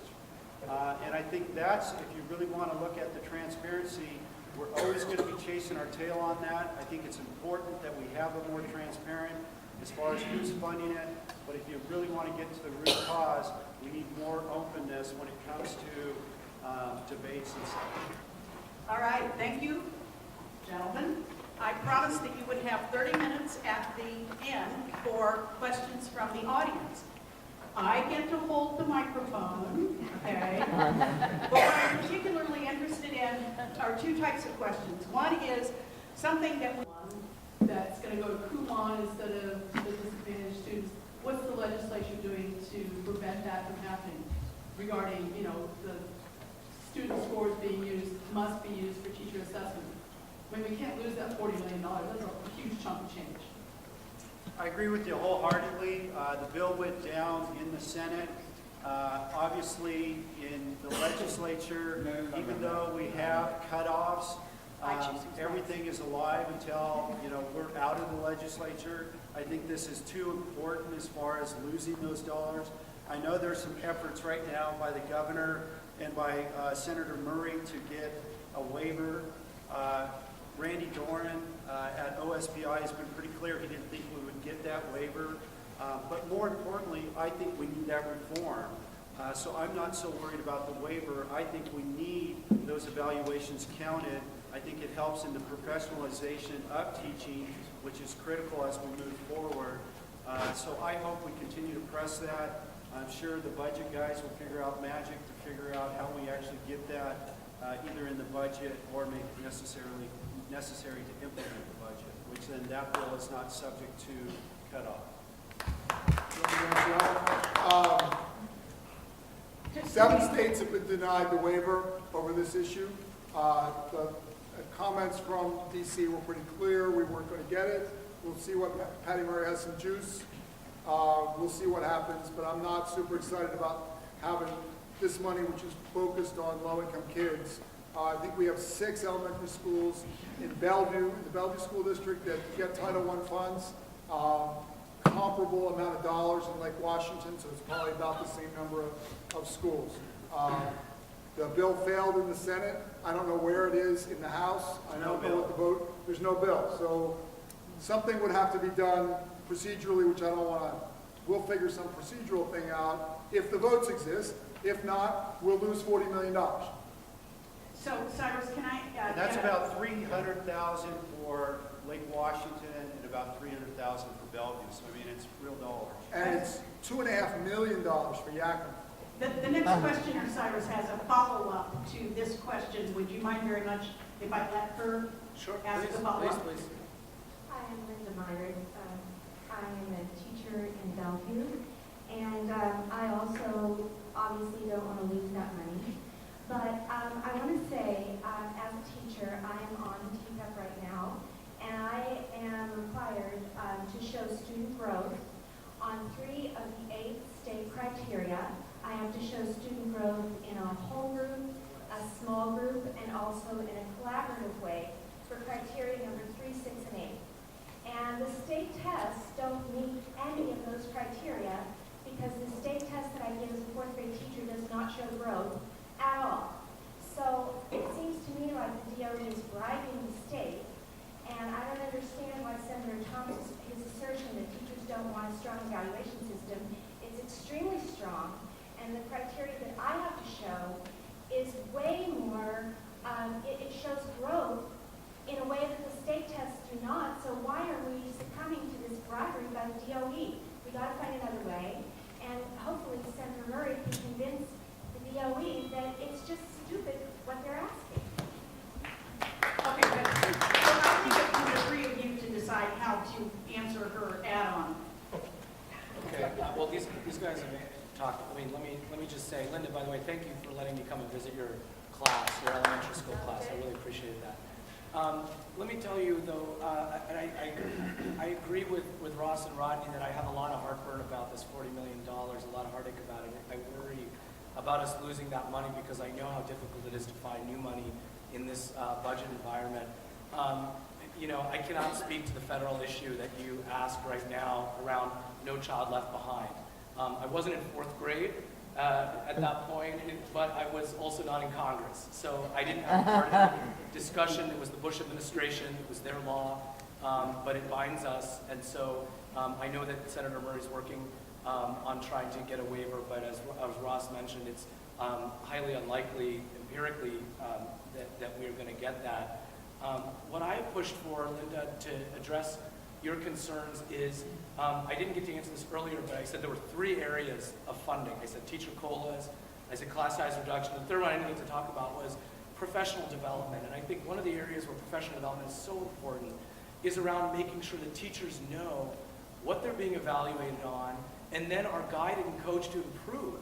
And I think that's, if you really want to look at the transparency, we're always going to be chasing our tail on that. I think it's important that we have a more transparent as far as who's funding it. But if you really want to get to the root cause, we need more openness when it comes to debates and stuff. All right, thank you, gentlemen. I promised that you would have 30 minutes at the end for questions from the audience. I get to hold the microphone, okay? But what I'm particularly interested in are two types of questions. One is something that's going to go to Kumon instead of the disadvantaged students. What's the legislature doing to prevent that from happening regarding, you know, the student scores being used, must be used for teacher assessment? I mean, we can't lose that $40 million. That's a huge chunk of change. I agree with you wholeheartedly. The bill went down in the Senate. Obviously, in the legislature, even though we have cutoffs, everything is alive until, you know, we're out of the legislature. I think this is too important as far as losing those dollars. I know there's some efforts right now by the governor and by Senator Murray to get a waiver. Randy Doran at OSPI has been pretty clear he didn't think we would get that waiver. But more importantly, I think we need that reform. So I'm not so worried about the waiver. I think we need those evaluations counted. I think it helps in the professionalization of teaching, which is critical as we move forward. So I hope we continue to press that. I'm sure the budget guys will figure out magic to figure out how we actually get that either in the budget or make it necessary to implement the budget, which then that bill is not subject to cutoff. Seven states have been denied the waiver over this issue. The comments from DC were pretty clear. We weren't going to get it. We'll see what Patty Murray has some juice. We'll see what happens, but I'm not super excited about having this money, which is focused on low-income kids. I think we have 6 elementary schools in Bellevue, the Bellevue School District, that get Title I funds. Comparable amount of dollars in Lake Washington, so it's probably about the same number of schools. The bill failed in the Senate. I don't know where it is in the House. I don't know what the vote. There's no bill. So something would have to be done procedurally, which I don't want to. We'll figure some procedural thing out if the votes exist. If not, we'll lose $40 million. So, Cyrus, can I... That's about $300,000 for Lake Washington and about $300,000 for Bellevue. So, I mean, it's real dollars. And it's $2.5 million for Yakima. The next questioner, Cyrus, has a follow-up to this question. Would you mind very much if I let her ask the follow-up? Please. Hi, I'm Linda Myers. I am a teacher in Bellevue, and I also obviously don't want to lose that money. But I want to say, as a teacher, I am on TCAP right now, and I am required to show student growth on 3 of the 8 state criteria. I have to show student growth in a whole group, a small group, and also in a collaborative way for criteria number 3, 6, and 8. And the state tests don't meet any of those criteria because the state test that I give as a 4th grade teacher does not show growth at all. So it seems to me like the DOE is bribing the state, and I don't understand why Senator Thomas' his assertion that teachers don't want a strong evaluation system is extremely strong, and the criteria that I have to show is way more, it shows growth in a way that the state tests do not. So why are we succumbing to this bribery by the DOE? We got to find another way, and hopefully Senator Murray can convince the DOE that it's just stupid what they're asking. Okay, good. So I'll leave it to the 3 of you to decide how to answer her add-on. Okay, well, these guys have talked. I mean, let me just say, Linda, by the way, thank you for letting me come and visit your class, your elementary school class. I really appreciate that. Let me tell you, though, and I agree with Ross and Rodney that I have a lot of heartburn about this $40 million, a lot of heartache about it. I worry about us losing that money because I know how difficult it is to find new money in this budget environment. You know, I cannot speak to the federal issue that you asked right now around No Child Left Behind. I wasn't in 4th grade at that point, but I was also not in Congress. So I didn't have part of the discussion. It was the Bush administration. It was their law, but it binds us. And so I know that Senator Murray's working on trying to get a waiver, but as Ross mentioned, it's highly unlikely empirically that we're going to get that. What I pushed for, Linda, to address your concerns is, I didn't get to answer this earlier, but I said there were 3 areas of funding. I said teacher COLAs, I said class size reduction. The third one I didn't get to talk about was professional development. And I think one of the areas where professional development is so important is around making sure that teachers know what they're being evaluated on, and then are guided and coached to improve,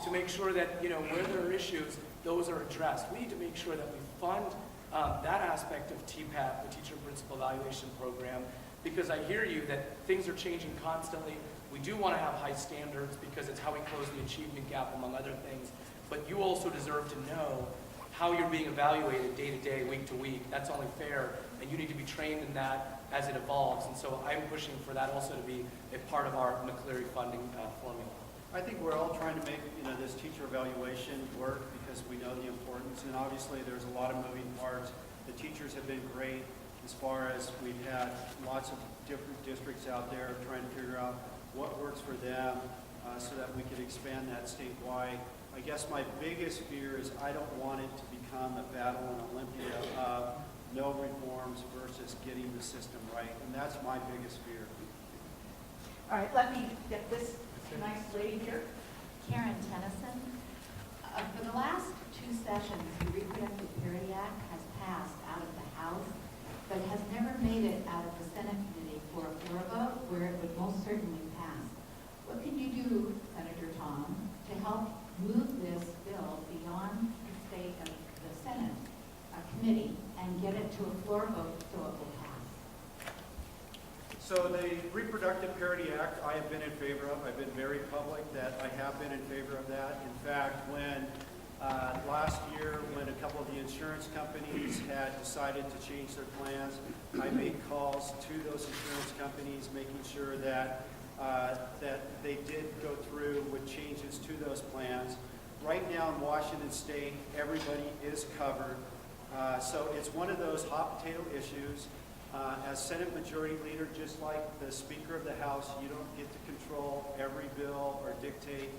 to make sure that, where there are issues, those are addressed. We need to make sure that we fund that aspect of TPAT, the Teacher Principal Evaluation Program, because I hear you that things are changing constantly. We do want to have high standards because it's how we close the achievement gap, among other things. But you also deserve to know how you're being evaluated day to day, week to week. That's only fair, and you need to be trained in that as it evolves. And so I'm pushing for that also to be a part of our McCleary funding formula. I think we're all trying to make this teacher evaluation work because we know the importance, and obviously there's a lot of moving parts. The teachers have been great as far as we've had lots of different districts out there trying to figure out what works for them so that we could expand that statewide. I guess my biggest fear is I don't want it to become a battle in Olympia of no reforms versus getting the system right, and that's my biggest fear. All right, let me get this nice lady here. Karen Tennyson. For the last 2 sessions, the Reproductive Parity Act has passed out of the House, but has never made it out of the Senate committee for a floor vote where it would most certainly pass. What can you do, Senator Tom, to help move this bill beyond the state of the Senate committee and get it to a floor vote so it will pass? So the Reproductive Parity Act, I have been in favor of. I've been very public that I have been in favor of that. In fact, when last year, when a couple of the insurance companies had decided to change their plans, I made calls to those insurance companies, making sure that that they did go through with changes to those plans. Right now in Washington State, everybody is covered. So it's one of those hot potato issues. As Senate Majority Leader, just like the Speaker of the House, you don't get to control every bill or dictate,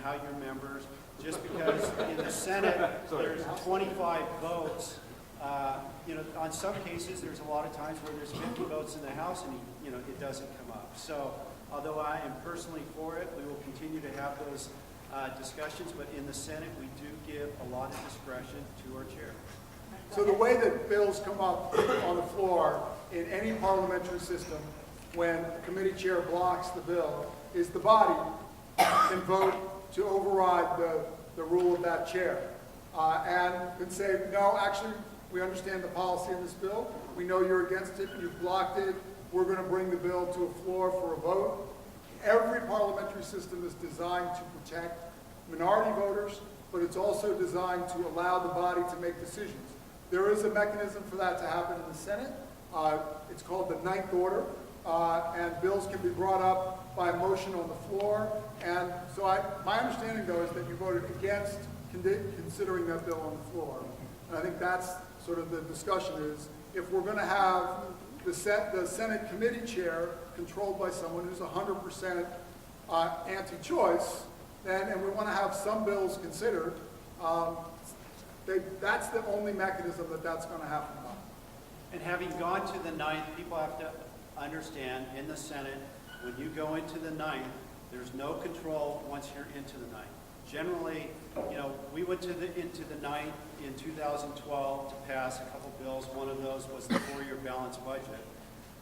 how your members, just because in the Senate there's 25 votes. On some cases there's a lot of times where there's 50 votes in the House and it doesn't come up. So although I am personally for it, we will continue to have those discussions, but in the Senate we do give a lot of discretion to our chair. So the way that bills come up on the floor in any parliamentary system, when the committee chair blocks the bill, is the body can vote to override the rule of that chair. And can say, no, actually, we understand the policy in this bill. We know you're against it. You've blocked it. We're going to bring the bill to a floor for a vote. Every parliamentary system is designed to protect minority voters, but it's also designed to allow the body to make decisions. There is a mechanism for that to happen in the Senate. It's called the ninth order, and bills can be brought up by motion on the floor. And so my understanding, though, is that you voted against considering that bill on the floor. And I think that's sort of the discussion is, if we're going to have the Senate committee chair controlled by someone who's 100% anti-choice, and we want to have some bills considered, that's the only mechanism that's going to happen on. And having gone to the ninth, people have to understand in the Senate, when you go into the ninth, there's no control once you're into the ninth. Generally, we went into the ninth in 2012 to pass a couple bills. One of those was the 4-year balanced budget.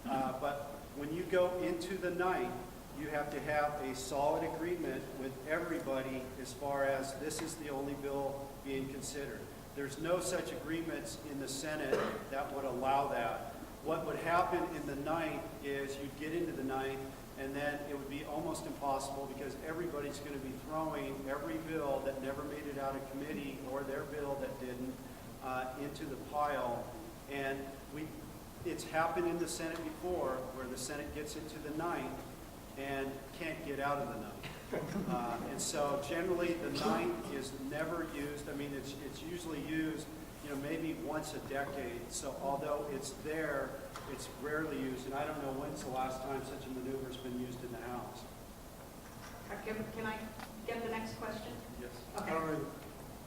But when you go into the ninth, you have to have a solid agreement with everybody as far as this is the only bill being considered. There's no such agreements in the Senate that would allow that. What would happen in the ninth is you'd get into the ninth, and then it would be almost impossible because everybody's going to be throwing every bill that never made it out of committee or their bill that didn't into the pile. And it's happened in the Senate before where the Senate gets into the ninth and can't get out of the ninth. And so generally, the 9 is never used. I mean, it's usually used, maybe once a decade. So although it's there, it's rarely used. And I don't know when's the last time such a maneuver's been used in the house. Can I get the next question? Yes. Okay.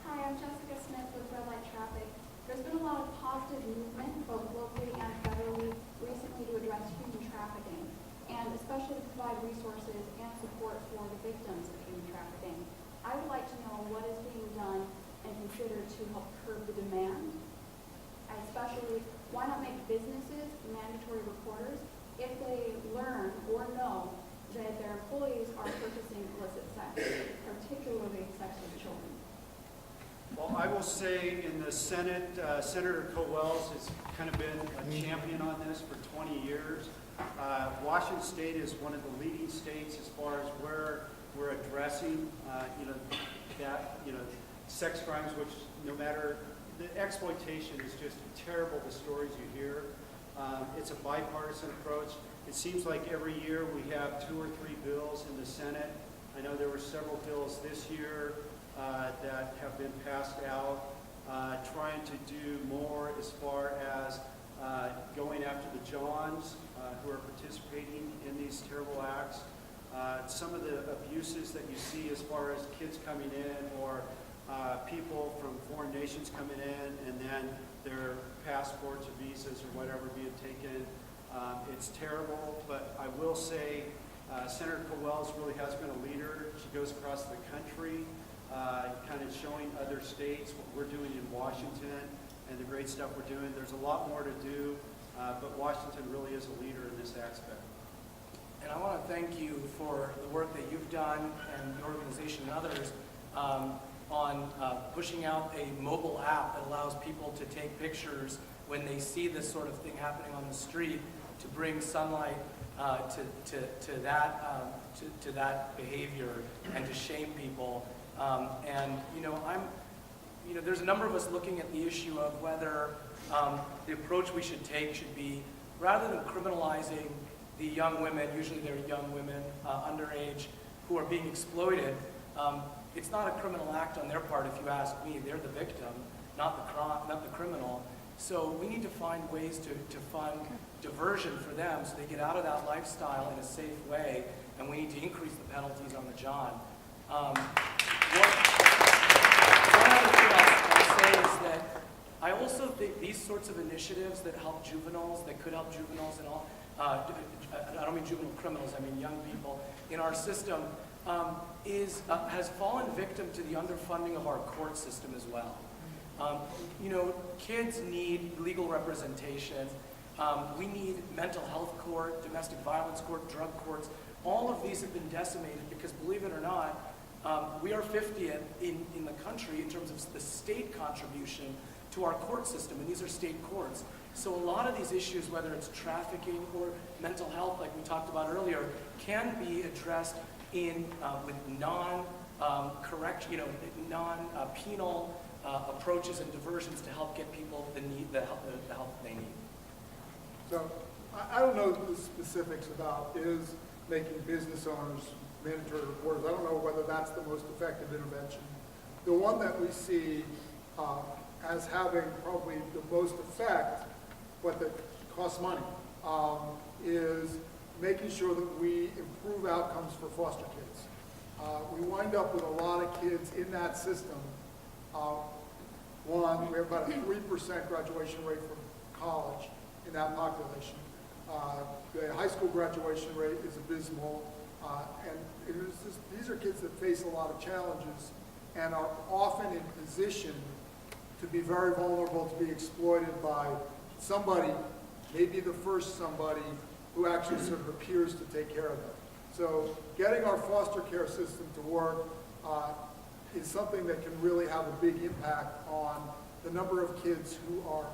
Hi, I'm Jessica Smith with Red Light Traffic. There's been a lot of positive movement, both locally and federally, recently to address human trafficking, and especially to provide resources and support for the victims of human trafficking. I would like to know what is being done and considered to help curb the demand, and especially why not make businesses mandatory reporters if they learn or know that their employees are purchasing illicit sex, particularly sex with children. Well, I will say in the Senate, Senator Cowell's has kind of been a champion on this for 20 years. Washington State is one of the leading states as far as where we're addressing, sex crimes, which no matter, the exploitation is just terrible, the stories you hear. It's a bipartisan approach. It seems like every year we have 2 or 3 bills in the Senate. I know there were several bills this year that have been passed out, trying to do more as far as going after the Johns who are participating in these terrible acts. Some of the abuses that you see as far as kids coming in or people from foreign nations coming in and then their passports or visas or whatever being taken. It's terrible, but I will say Senator Cowell's really has been a leader. She goes across the country, kind of showing other states what we're doing in Washington and the great stuff we're doing. There's a lot more to do, but Washington really is a leader in this aspect. And I want to thank you for the work that you've done and the organization and others on pushing out a mobile app that allows people to take pictures when they see this sort of thing happening on the street to bring sunlight to that behavior and to shame people. There's a number of us looking at the issue of whether the approach we should take should be, rather than criminalizing the young women, usually they're young women underage, who are being exploited. It's not a criminal act on their part, if you ask me. They're the victim, not the criminal. So we need to find ways to fund diversion for them so they get out of that lifestyle in a safe way, and we need to increase the penalties on the John. One other thing I'll say is that I also think these sorts of initiatives that help juveniles, that could help juveniles and all, I don't mean juvenile criminals, I mean young people in our system, has fallen victim to the underfunding of our court system as well. Kids need legal representation. We need mental health court, domestic violence court, drug courts. All of these have been decimated because, believe it or not, we are 50th in the country in terms of the state contribution to our court system, and these are state courts. So a lot of these issues, whether it's trafficking or mental health, like we talked about earlier, can be addressed with non-penal approaches and diversions to help get people the help they need. So I don't know the specifics about is making business owners mandatory reporters. I don't know whether that's the most effective intervention. The one that we see as having probably the most effect, but that costs money, is making sure that we improve outcomes for foster kids. We wind up with a lot of kids in that system. One, we have about a 3% graduation rate from college in that population. The high school graduation rate is abysmal. These are kids that face a lot of challenges and are often in position to be very vulnerable to be exploited by somebody, maybe the first somebody, who actually sort of appears to take care of them. So getting our foster care system to work is something that can really have a big impact on the number of kids who are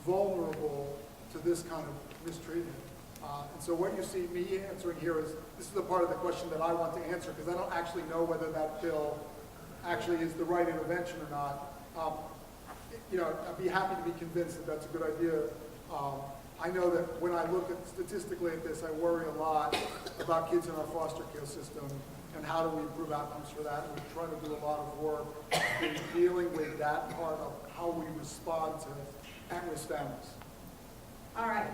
vulnerable to this kind of mistreatment. And so what you see me answering here is, this is the part of the question that I want to answer, because I don't actually know whether that bill actually is the right intervention or not. I'd be happy to be convinced that that's a good idea. I know that when I look statistically at this, I worry a lot about kids in our foster care system and how do we improve outcomes for that. And we're trying to do a lot of work in dealing with that part of how we respond to at-risk families. All right.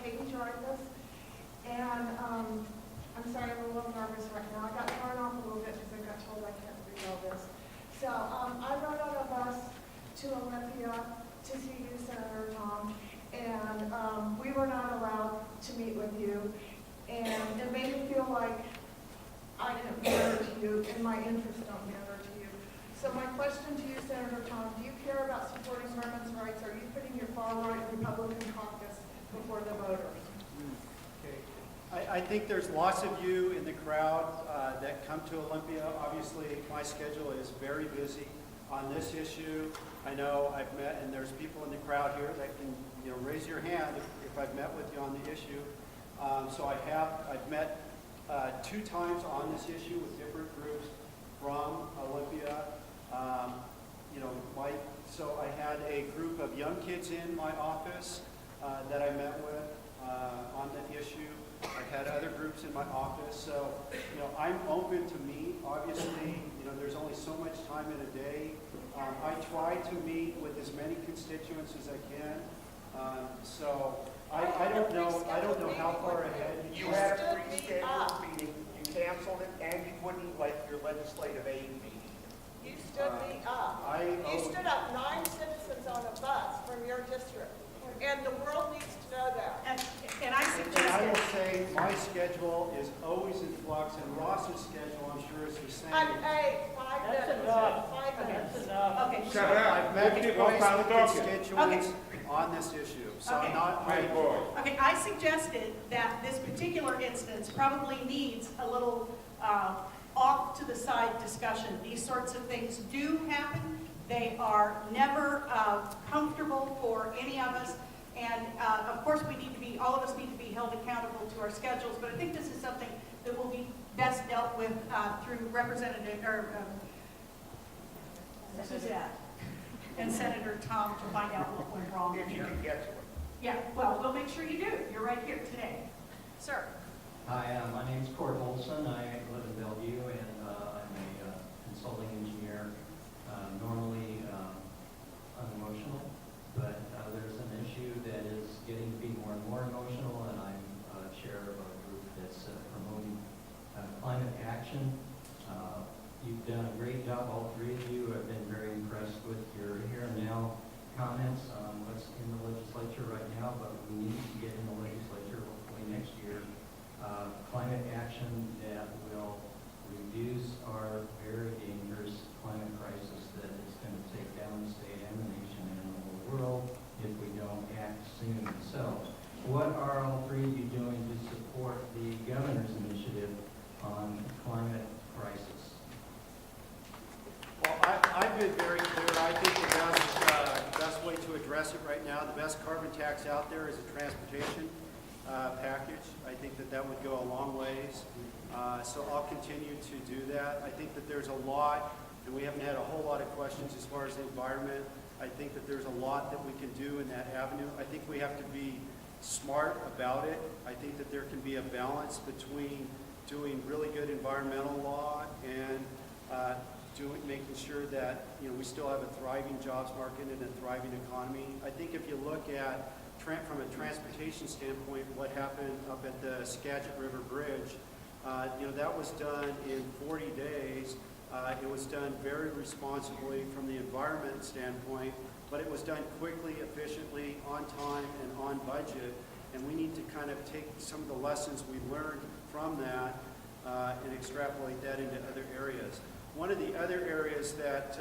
Katie joined us, and I'm sorry, I'm a little nervous right now. I got thrown off a little bit because I got told I can't read all this. So I rode on a bus to Olympia to see you, Senator Tom, and we were not allowed to meet with you, and it made me feel like I didn't matter to you, and my interests don't matter to you. So my question to you, Senator Tom, do you care about supporting women's rights? Are you putting your far-right Republican caucus before the voters? I think there's lots of you in the crowd that come to Olympia. Obviously, my schedule is very busy on this issue. I know I've met, and there's people in the crowd here that can, raise your hand if I've met with you on the issue. So I've met 2 times on this issue with different groups from Olympia. So I had a group of young kids in my office that I met with on the issue. I've had other groups in my office. So, I'm open to meet. Obviously, there's only so much time in a day. I try to meet with as many constituents as I can. So I don't know how far ahead. You had a pre-scheduled meeting, you canceled it, and you wouldn't let your legislative aid meeting. You stood me up. You stood up 9 citizens on a bus from your district, and the world needs to know that. And I And I suggested, will say my schedule is always in flux, and Ross's schedule, I'm sure, is the same. Hey, 5 minutes. That's enough. 5 minutes. okay, Shut up. I've met Let people twice start with talking. constituents on this issue, so Okay. My boy. okay, I suggested that this particular instance probably needs a little off to the side discussion. These sorts of things do happen. They are never comfortable for any of us. And of course, all of us need to be held accountable to our schedules, but I think this is something that will be best dealt with through Representative, Suzette and Senator Tom to find out what went wrong If you here. can get to it. Yeah, well, we'll make sure you do. You're right here today. Sir. Hi, my name's Cord Olson. I live in Bellevue, and I'm a consulting engineer, normally unemotional, but there's an issue that is getting to be more and more emotional, and I'm chair of a group that's promoting climate action. You've done a great job, all 3 of you. I've been very impressed with your here and now comments on what's in the legislature right now, but we need to get in the legislature hopefully next year. Climate action that will reduce our very dangerous climate crisis that is going to take down the state and the nation and the whole world if we don't act soon. So what are all 3 of you doing to support the governor's initiative on climate crisis? Well, I've been very clear. I think the best way to address it right now, the best carbon tax out there is a transportation package. I think that would go a long ways. So I'll continue to do that. I think that there's a lot, and we haven't had a whole lot of questions as far as the environment. I think that there's a lot that we can do in that avenue. I think we have to be smart about it. I think that there can be a balance between doing really good environmental law and making sure that we still have a thriving jobs market and a thriving economy. I think if you look at from a transportation standpoint, what happened up at the Skagit River Bridge, that was done in 40 days. It was done very responsibly from the environment standpoint, but it was done quickly, efficiently, on time, and on budget. And we need to kind of take some of the lessons we learned from that and extrapolate that into other areas. One of the other areas that,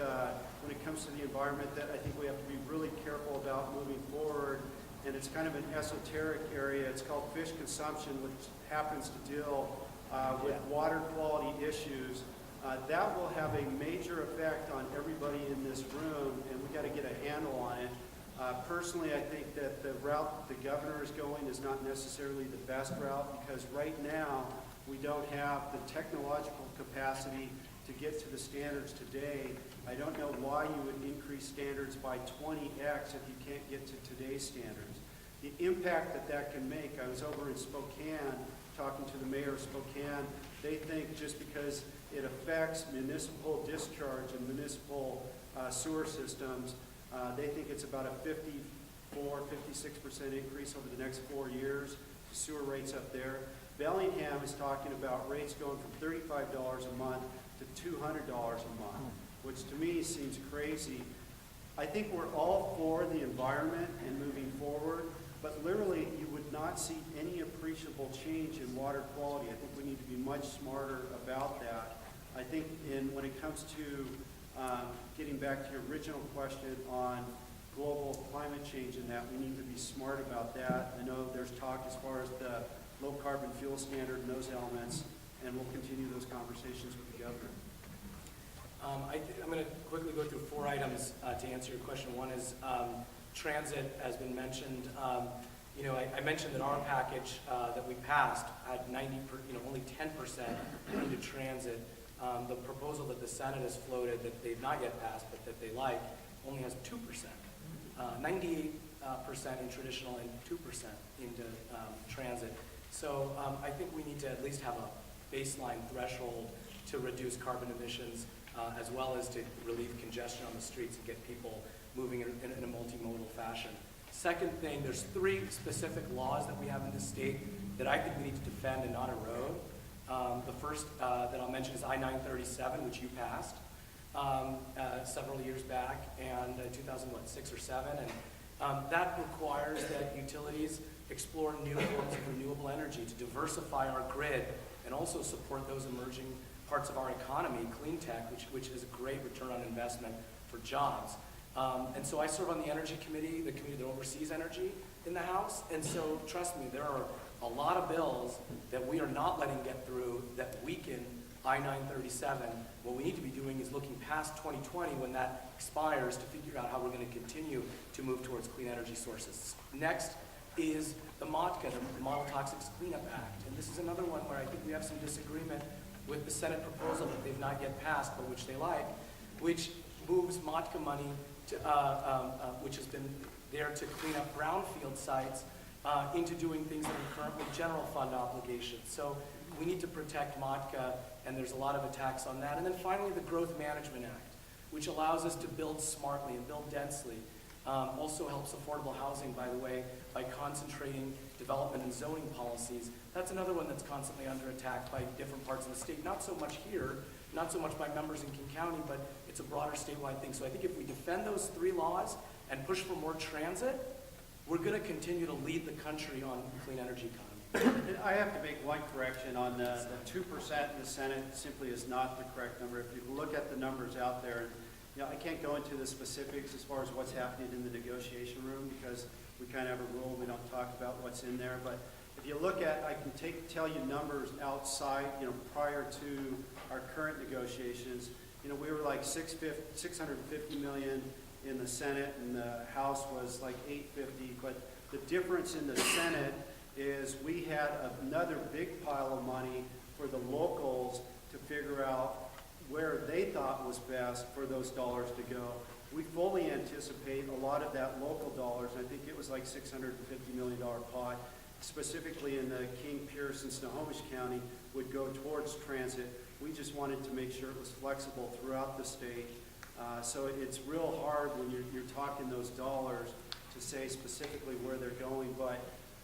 when it comes to the environment, that I think we have to be really careful about moving forward, and it's kind of an esoteric area. It's called fish consumption, which happens to deal with water quality issues. That will have a major effect on everybody in this room, and we've got to get a handle on it. Personally, I think that the route the governor is going is not necessarily the best route, because right now we don't have the technological capacity to get to the standards today. I don't know why you would increase standards by 20x if you can't get to today's standards. the impact that that can make. I was over in Spokane talking to the mayor of Spokane. They think just because it affects municipal discharge and municipal sewer systems, they think it's about a 56% increase over the next 4 years to sewer rates up there. Bellingham is talking about rates going from $35 a month to $200 a month, which to me seems crazy. I think we're all for the environment and moving forward, but literally you would not see any appreciable change in water quality. I think we need to be much smarter about that. I think when it comes to getting back to your original question on global climate change and that, we need to be smart about that. I know there's talk as far as the low carbon fuel standard and those elements, and we'll continue those conversations with the governor. I'm going to quickly go through 4 items to answer your question. One is transit has been mentioned. You know, I mentioned that our package that we passed had only 10% into transit. The proposal that the Senate has floated that they've not yet passed but that they like only has 2%. 98% in traditional and 2% into transit. So I think we need to at least have a baseline threshold to reduce carbon emissions as well as to relieve congestion on the streets and get people moving in a multimodal fashion. Second thing, there's 3 specific laws that we have in this state that I think we need to defend and not erode. The first that I'll mention is I-937, which you passed several years back, and 2006 or 7, and that requires that utilities explore new forms of renewable energy to diversify our grid and also support those emerging parts of our economy, clean tech, which is a great return on investment for jobs. And so I serve on the Energy Committee, the committee that oversees energy in the House, and so trust me, there are a lot of bills that we are not letting get through that weaken I-937. What we need to be doing is looking past 2020 when that expires to figure out how we're going to continue to move towards clean energy sources. Next is the MOTCA, the Model Toxics Cleanup Act. And this is another one where I think we have some disagreement with the Senate proposal that they've not yet passed, but which they like, which moves MOTCA money to, which has been there to clean up brownfield sites into doing things that are currently general fund obligations. So we need to protect MOTCA, and there's a lot of attacks on that. And then finally, the Growth Management Act, which allows us to build smartly and build densely. Also helps affordable housing, by the way, by concentrating development and zoning policies. That's another one that's constantly under attack by different parts of the state. Not so much here, not so much by members in King County, but it's a broader statewide thing. So I think if we defend those 3 laws and push for more transit, we're going to continue to lead the country on clean energy economy. And I have to make one correction on the 2% in the Senate simply is not the correct number. If you look at the numbers out there, and I can't go into the specifics as far as what's happening in the negotiation room because we kind of have a rule, we don't talk about what's in there, but if you look at, I can tell you numbers outside, prior to our current negotiations, we were like $650 million in the Senate, and the House was like $850, but the difference in the Senate is we had another big pile of money for the locals to figure out where they thought was best for those dollars to go. We fully anticipate a lot of that local dollars, I think it was like $650 million pot, specifically in the King, Pierce, and Snohomish County, would go towards transit. We just wanted to make sure it was flexible throughout the state. So it's real hard when you're talking those dollars to say specifically where they're going, but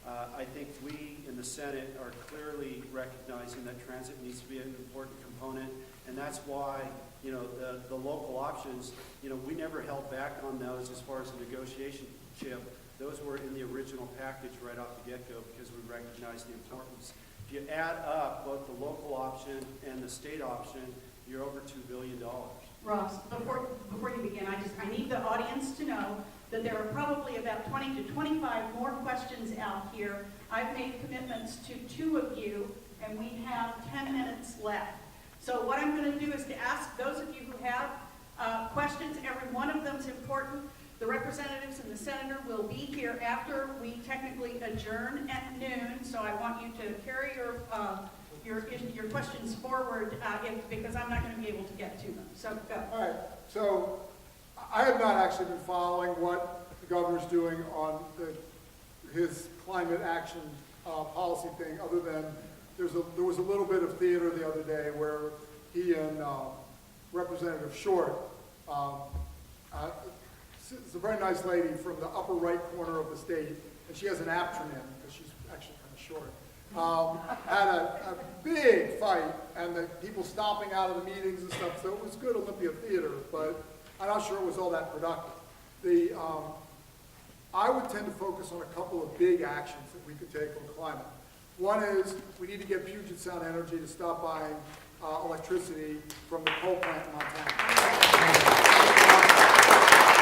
I think we in the Senate are clearly recognizing that transit needs to be an important component, and that's why the local options, we never held back on those as far as the negotiation chip. Those were in the original package right off the get-go because we recognized the importance. If you add up both the local option and the state option, you're over $2 billion. Ross, before you begin, I need the audience to know that there are probably about 20 to 25 more questions out here. I've made commitments to 2 of you, and we have 10 minutes left. So what I'm going to do is to ask those of you who have questions. Every one of them is important. The representatives and the senator will be here after we technically adjourn at noon, so I want you to carry your questions forward because I'm not going to be able to get to them. So go. All right. So I have not actually been following what the governor's doing on his climate action policy thing, other than there was a little bit of theater the other day where he and Representative Short, it's a very nice lady from the upper right corner of the state, and she has an acronym because she's actually kind of short, had a big fight, and the people stomping out of the meetings and stuff, so it was good Olympia theater, but I'm not sure it was all that productive. I would tend to focus on a couple of big actions that we could take on climate. One is we need to get Puget Sound Energy to stop buying electricity from the coal plant in Montana.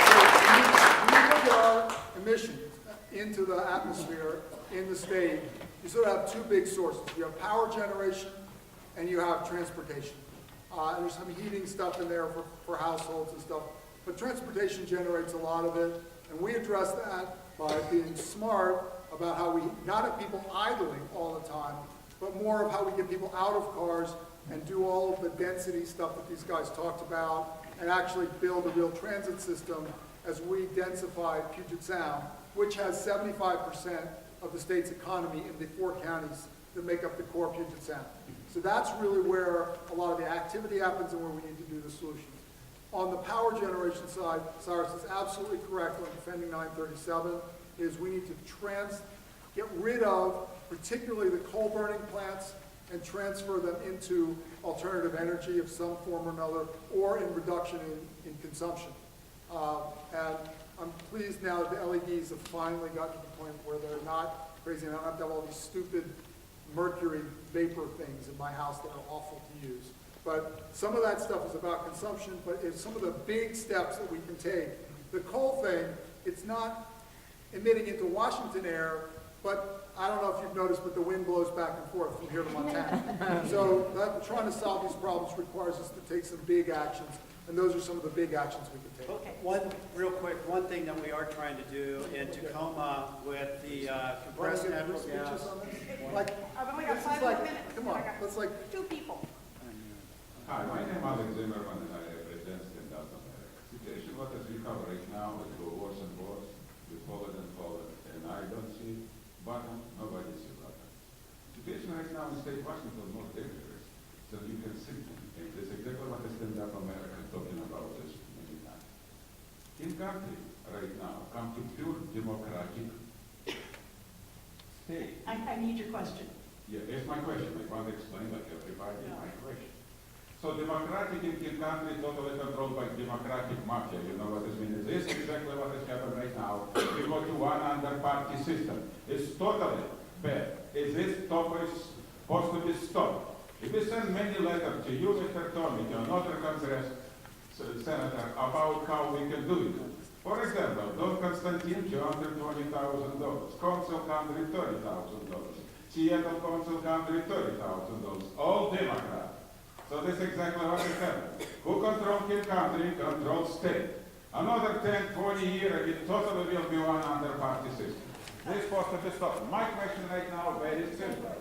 So when you look at our emissions into the atmosphere in the state, you sort of have two big sources. You have power generation and you have transportation. And there's some heating stuff in there for households and stuff. But transportation generates a lot of it. And we address that by being smart about how we not have people idling all the time, but more of how we get people out of cars and do all of the density stuff that these guys talked about and actually build a real transit system as we densify Puget Sound, which has 75% of the state's economy in the 4 counties that make up the core Puget Sound. So that's really where a lot of the activity happens and where we need to do the solutions. On the power generation side, Cyrus is absolutely correct on defending 937, is we need to get rid of particularly the coal burning plants and transfer them into alternative energy of some form or another, or in reduction in consumption. And I'm pleased now that the LEDs have finally gotten to the point where they're not crazy, and I don't have to have all these stupid mercury vapor things in my house that are awful to use. But some of that stuff is about consumption, but it's some of the big steps that we can take. The coal thing, it's not emitting into Washington air, but I don't know if you've noticed, but the wind blows back and forth from here to Montana. So trying to solve these problems requires us to take some big actions, and those are some of the big actions we can take. One thing that we are trying to do in Tacoma with the compressed natural gas. I've only got This is 5 like, minutes. come on, let's like, 2 people. Hi, my name is Alex Zimmerman and I represent in South America. Situation what as we have right now is go worse and worse, we fall and fall, and I don't see bottom, nobody sees bottom. Situation right now in state Washington is more dangerous than you can see. And it's exactly what is Stand Up America talking about this many times. In country right now come to pure democratic state. I need your question. Yeah, it's my question. I want to explain like everybody my question. So democratic in country totally controlled by democratic mafia. You know what this means? This is exactly what is happening right now. We go to one under party system. It's totally bad. Is this topic supposed to be stopped? If we send many letters to you, Mr. Tommy, to another Congress senator about how we can do it. For example, Don Constantine, $220,000. Council, $130,000. Seattle Council, $130,000. All Democrats. So this is exactly what is happening. Who controls the country, controls state. Another 10, 20 years, it totally will be one under party system. This is supposed to be stopped. My question right now very simple.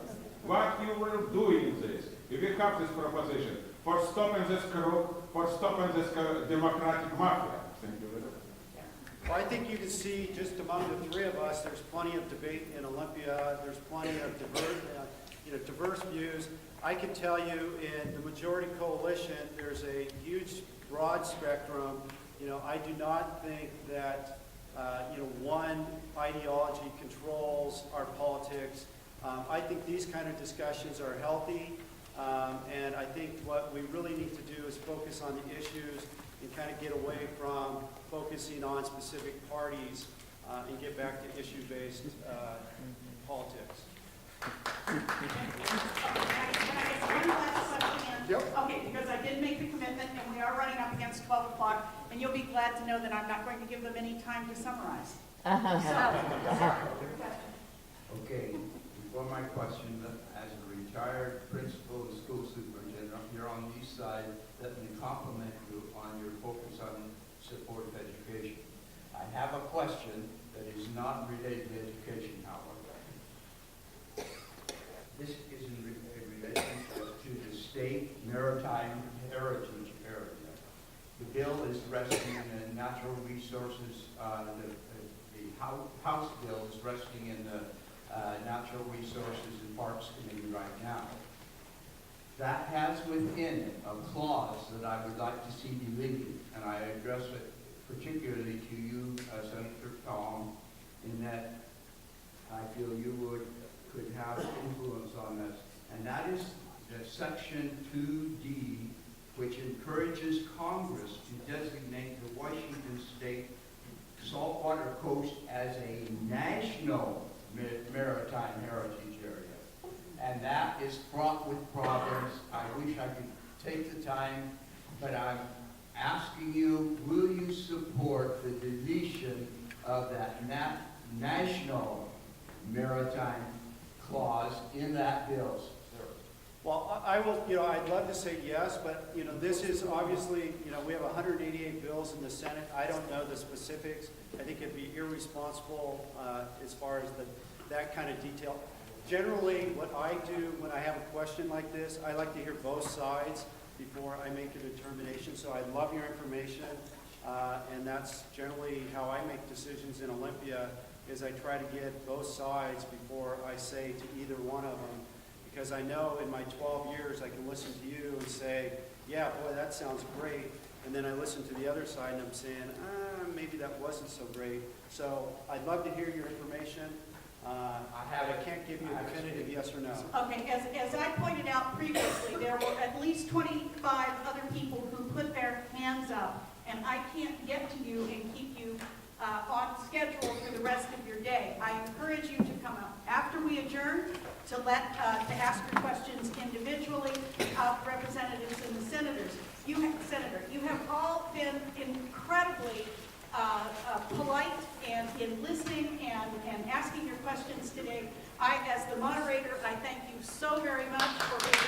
What you will do in this, if you have this proposition, for stopping this corrupt, for stopping this democratic mafia? Thank you very much. Well, I think you can see just among the 3 of us, there's plenty of debate in Olympia. There's plenty of diverse views. I can tell you in the majority coalition, there's a huge, broad spectrum. I do not think that, one ideology controls our politics. I think these kind of discussions are healthy, and I think what we really need to do is focus on the issues and kind of get away from focusing on specific parties and get back to issue-based politics. Can I get one last question in? Yep. Okay, because I did make the commitment, and we are running up against 12 o'clock, and you'll be glad to know that I'm not going to give them any time to summarize. Okay, before my question, as a retired principal and school superintendent here on the east side, let me compliment you on your focus on supportive education. I have a question that is not related to education, however. This is in relation to the state maritime heritage area. The bill is addressing natural resources, the House bills resting in the Natural Resources and Parks Committee right now. That has within it a clause that I would like to see deleted, and I address it particularly to you, Senator Tom, in that I feel you could have influence on this, and that is the Section 2D, which encourages Congress to designate the Washington State Saltwater Coast as a national maritime heritage area. And that is fraught with problems. I wish I could take the time, but I'm asking you, will you support the deletion of that national maritime clause in that bill? Well, I will, I'd love to say yes, but, this is obviously, we have 188 bills in the Senate. I don't know the specifics. I think it'd be irresponsible as far as that kind of detail. Generally, what I do when I have a question like this, I like to hear both sides before I make a determination. So I love your information, and that's generally how I make decisions in Olympia, is I try to get both sides before I say to either one of them. Because I know in my 12 years I can listen to you and say, yeah, boy, that sounds great. And then I listen to the other side and I'm saying, maybe that wasn't so great. So I'd love to hear your information. I can't give you a definitive yes or no. Okay, as I pointed out previously, there were at least 25 other people who put their hands up, and I can't get to you and keep you on schedule for the rest of your day. I encourage you to come out after we adjourn to ask your questions individually of representatives and the senators. You have all been incredibly polite and in listening and asking your questions today. As the moderator, I thank you so very much for being